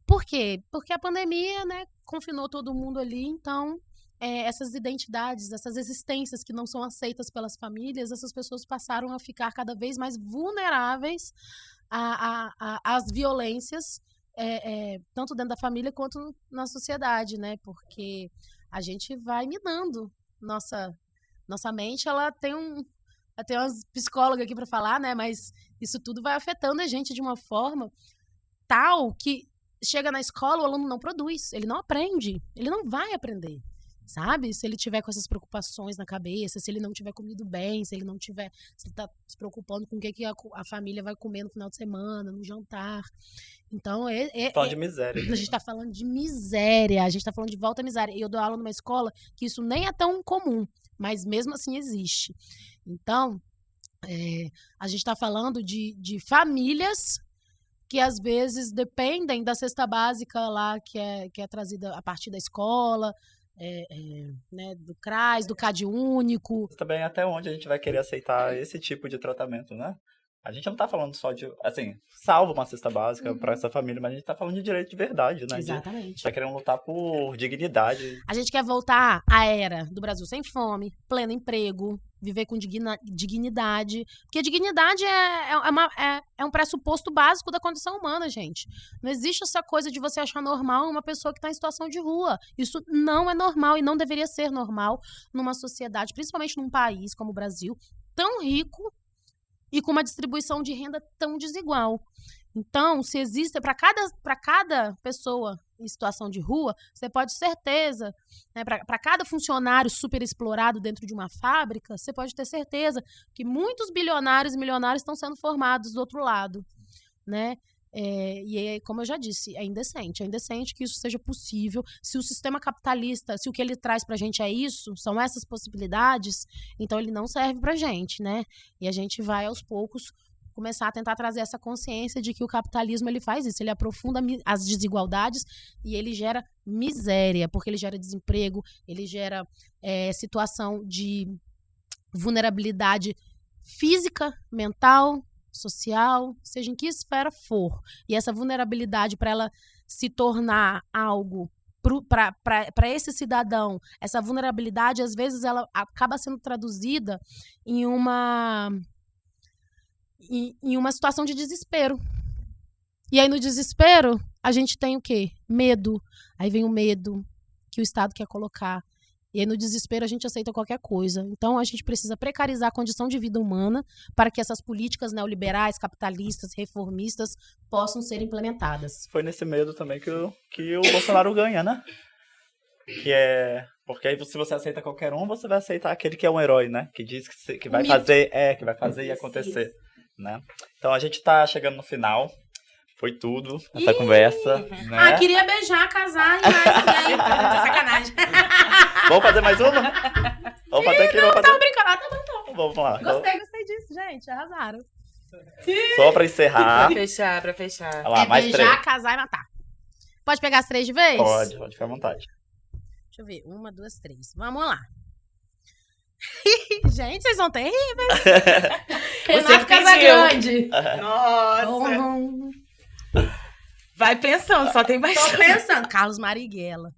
Speaker 3: Por quê? Porque a pandemia, né, confinou todo mundo ali, então essas identidades, essas existências que não são aceitas pelas famílias, essas pessoas passaram a ficar cada vez mais vulneráveis às violências, tanto dentro da família quanto na sociedade, né, porque a gente vai minando nossa mente, ela tem umas psicólogas aqui para falar, né? Mas isso tudo vai afetando a gente de uma forma tal que chega na escola, o aluno não produz, ele não aprende, ele não vai aprender, sabe? Se ele tiver com essas preocupações na cabeça, se ele não tiver comido bem, se ele tá se preocupando com o que a família vai comer no final de semana, no jantar. Então,
Speaker 1: falando de miséria.
Speaker 3: A gente tá falando de miséria, a gente tá falando de volta à miséria. E eu dou aula numa escola que isso nem é tão comum, mas mesmo assim existe. Então, a gente está falando de famílias que às vezes dependem da cesta básica lá que é trazida a partir da escola, né, do CRAS, do CAD único.
Speaker 1: Também até onde a gente vai querer aceitar esse tipo de tratamento, né? A gente não está falando só de, assim, salvo uma cesta básica para essa família, mas a gente está falando de direito de verdade, né?
Speaker 3: Exatamente.
Speaker 1: Está querendo lutar por dignidade.
Speaker 3: A gente quer voltar à era do Brasil sem fome, pleno emprego, viver com dignidade. Porque dignidade é um pressuposto básico da condição humana, gente. Não existe essa coisa de você achar normal uma pessoa que está em situação de rua. Isso não é normal e não deveria ser normal numa sociedade, principalmente num país como o Brasil, tão rico e com uma distribuição de renda tão desigual. Então, se existe para cada pessoa em situação de rua, você pode ter certeza, né, para cada funcionário super explorado dentro de uma fábrica, você pode ter certeza que muitos bilionários e milionários estão sendo formados do outro lado, né? Como eu já disse, é indecente que isso seja possível. Se o sistema capitalista, se o que ele traz pra gente é isso, são essas possibilidades, então ele não serve pra gente, né? E a gente vai aos poucos começar a tentar trazer essa consciência de que o capitalismo ele faz isso, ele aprofunda as desigualdades e ele gera miséria, porque ele gera desemprego, ele gera situação de vulnerabilidade física, mental, social, seja em que esfera for. E essa vulnerabilidade, para ela se tornar algo para esse cidadão, essa vulnerabilidade, às vezes, ela acaba sendo traduzida em uma situação de desespero. E aí, no desespero, a gente tem o quê? Medo. Aí vem o medo que o Estado quer colocar. E aí, no desespero, a gente aceita qualquer coisa. Então, a gente precisa precarizar a condição de vida humana para que essas políticas neoliberais, capitalistas, reformistas possam ser implementadas.
Speaker 1: Foi nesse medo também que o Bolsonaro ganha, né? Que é... Porque aí, se você aceita qualquer um, você vai aceitar aquele que é um herói, né? Que diz que vai fazer, que vai fazer e acontecer, né? Então, a gente tá chegando no final. Foi tudo, essa conversa. Né?
Speaker 3: Queria beijar, casar e mais sacanagem.
Speaker 1: Vamos fazer mais uma? Vamos fazer aqui, vamos fazer.
Speaker 3: Tá brincando,
Speaker 1: Vamos lá.
Speaker 3: Gostei disso, gente. Arrasaram.
Speaker 1: Só pra encerrar.
Speaker 2: Pra fechar.
Speaker 1: Olha lá, mais
Speaker 3: beijar,
Speaker 1: 3.
Speaker 3: casar e matar. Pode pegar as 3 de vez?
Speaker 1: Pode ficar à vontade.
Speaker 3: Deixa eu ver. 1, 2, 3. Vamos lá. Gente, vocês são terríveis. Renato Casagrande.
Speaker 2: Nossa. Vai pensando, só tem bastante.
Speaker 3: Tô pensando. Carlos Marighella.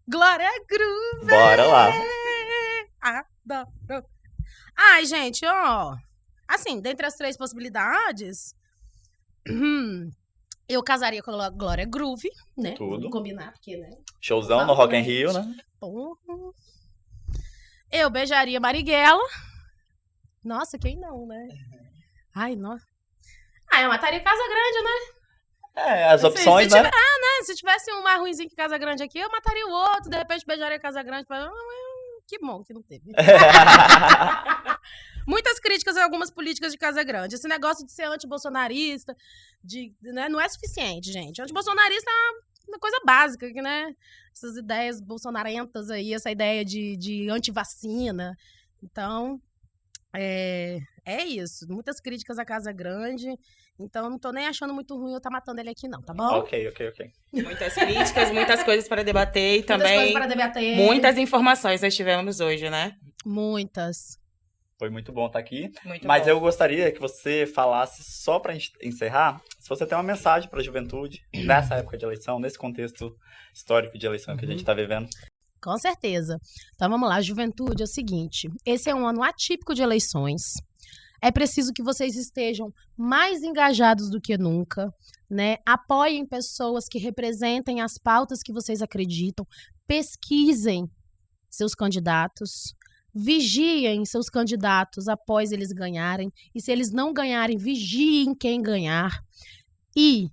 Speaker 3: Glória Groove.
Speaker 1: Bora lá.
Speaker 3: Adoro. Ai, gente, ó. Assim, dentre as 3 possibilidades, eu casaria com a Glória Groove, né?
Speaker 1: Tudo.
Speaker 3: Vamos combinar, porque, né?
Speaker 1: Showzão no Rock in Rio, né?
Speaker 3: Porra. Eu beijaria Marighella. Nossa, quem não, né? Ai, nossa. Eu mataria Casagrande, né?
Speaker 1: As opções, né?
Speaker 3: Se tivesse um mais ruimzinho que Casagrande aqui, eu mataria o outro, de repente beijaria Casagrande. Que bom que não teve. Muitas críticas a algumas políticas de Casa Grande. Esse negócio de ser antibolsonarista, né, não é suficiente, gente. Antibolsonarista é uma coisa básica, né? Essas ideias bolsonarentas aí, essa ideia de antivacina. Então, é isso. Muitas críticas a Casa Grande. Então, não tô nem achando muito ruim eu estar matando ele aqui, não, tá bom?
Speaker 1: Ok.
Speaker 2: Muitas críticas, muitas coisas para debater e também
Speaker 3: muitas coisas para debater.
Speaker 2: Muitas informações nós tivemos hoje, né?
Speaker 3: Muitas.
Speaker 1: Foi muito bom estar aqui.
Speaker 2: Mas
Speaker 1: eu gostaria que você falasse, só para encerrar, se você tem uma mensagem para a juventude nessa época de eleição, nesse contexto histórico de eleição que a gente está vivendo.
Speaker 3: Com certeza. Então, vamos lá. Juventude é o seguinte. Esse é um ano atípico de eleições. É preciso que vocês estejam mais engajados do que nunca, né? Apoiem pessoas que representem as pautas que vocês acreditam. Pesquisem seus candidatos. Vigiem seus candidatos após eles ganharem. E se eles não ganharem, vigiem quem ganhar. E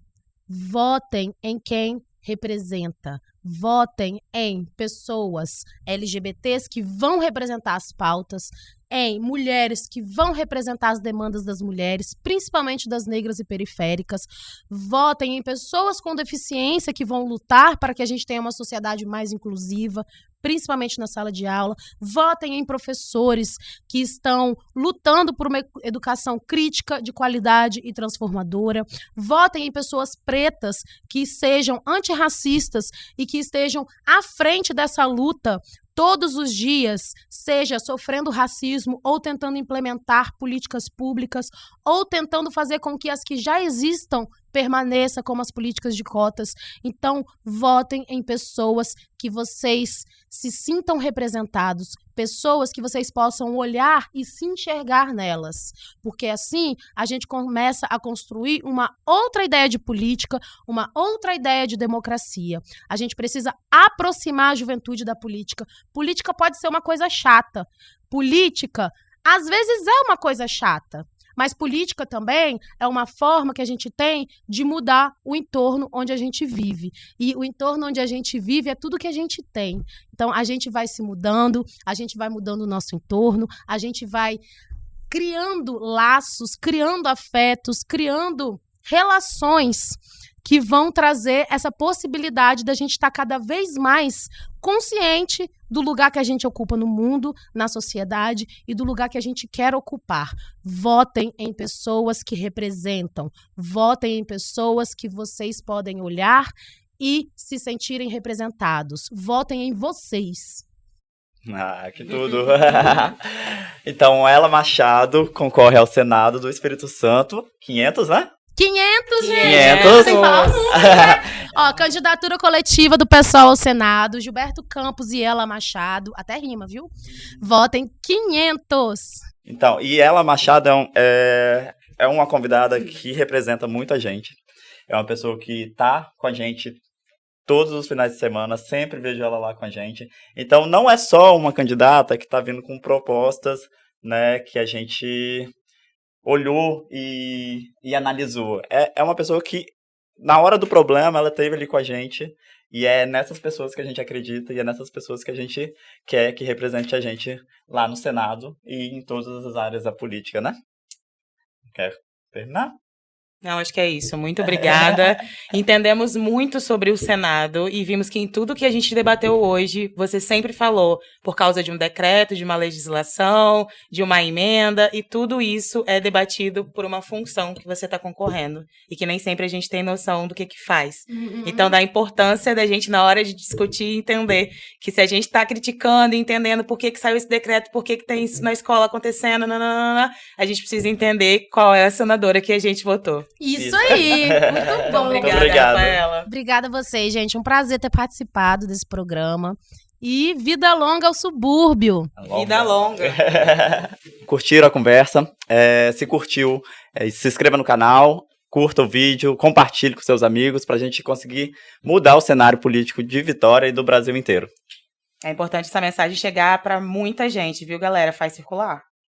Speaker 3: votem em quem representa. Votem em pessoas LGBTs que vão representar as pautas, em mulheres que vão representar as demandas das mulheres, principalmente das negras e periféricas. Votem em pessoas com deficiência que vão lutar para que a gente tenha uma sociedade mais inclusiva, principalmente na sala de aula. Votem em professores que estão lutando por uma educação crítica, de qualidade e transformadora. Votem em pessoas pretas que sejam antirracistas e que estejam à frente dessa luta todos os dias, seja sofrendo racismo ou tentando implementar políticas públicas ou tentando fazer com que as que já existam permaneçam, como as políticas de cotas. Então, votem em pessoas que vocês se sintam representados, pessoas que vocês possam olhar e se enxergar nelas, porque assim a gente começa a construir uma outra ideia de política, uma outra ideia de democracia. A gente precisa aproximar a juventude da política. Política pode ser uma coisa chata. Política, às vezes, é uma coisa chata. Mas política também é uma forma que a gente tem de mudar o entorno onde a gente vive. E o entorno onde a gente vive é tudo que a gente tem. Então, a gente vai se mudando, a gente vai mudando o nosso entorno, a gente vai criando laços, criando afetos, criando relações que vão trazer essa possibilidade da gente estar cada vez mais consciente do lugar que a gente ocupa no mundo, na sociedade e do lugar que a gente quer ocupar. Votem em pessoas que representam. Votem em pessoas que vocês podem olhar e se sentirem representados. Votem em vocês.
Speaker 1: Ah, que tudo! Então, Ela Machado concorre ao Senado do Espírito Santo. 500, né?
Speaker 3: 500, gente!
Speaker 1: 500!
Speaker 3: Sem falar muito, né? Ó, candidatura coletiva do pessoal ao Senado, Gilberto Campos e Ela Machado. Até rima, viu? Votem 500!
Speaker 1: Então, e Ela Machado é uma convidada que representa muita gente. É uma pessoa que tá com a gente todos os finais de semana, sempre vejo ela lá com a gente. Então, não é só uma candidata que tá vindo com propostas, né, que a gente olhou e analisou. É uma pessoa que, na hora do problema, ela esteve ali com a gente, e é nessas pessoas que a gente acredita, e é nessas pessoas que a gente quer que represente a gente lá no Senado e em todas as áreas da política, né? Quer terminar?
Speaker 2: Não, acho que é isso. Muito obrigada. Entendemos muito sobre o Senado e vimos que em tudo que a gente debateu hoje, você sempre falou por causa de um decreto, de uma legislação, de uma emenda, e tudo isso é debatido por uma função que você está concorrendo e que nem sempre a gente tem noção do que faz. Então, da importância da gente, na hora de discutir, entender que se a gente está criticando e entendendo por que saiu esse decreto, por que tem isso na escola acontecendo, a gente precisa entender qual é a senadora que a gente votou.
Speaker 3: Isso aí, muito bom.
Speaker 2: Obrigada, Rafaela.
Speaker 3: Obrigada a vocês, gente. Um prazer ter participado desse programa. E vida longa ao subúrbio.
Speaker 2: Vida longa.
Speaker 1: Curtiram a conversa? Se curtiu, se inscreva no canal, curta o vídeo, compartilhe com seus amigos para a gente conseguir mudar o cenário político de Vitória e do Brasil inteiro.
Speaker 2: É importante essa mensagem chegar para muita gente, viu, galera? Faz circular.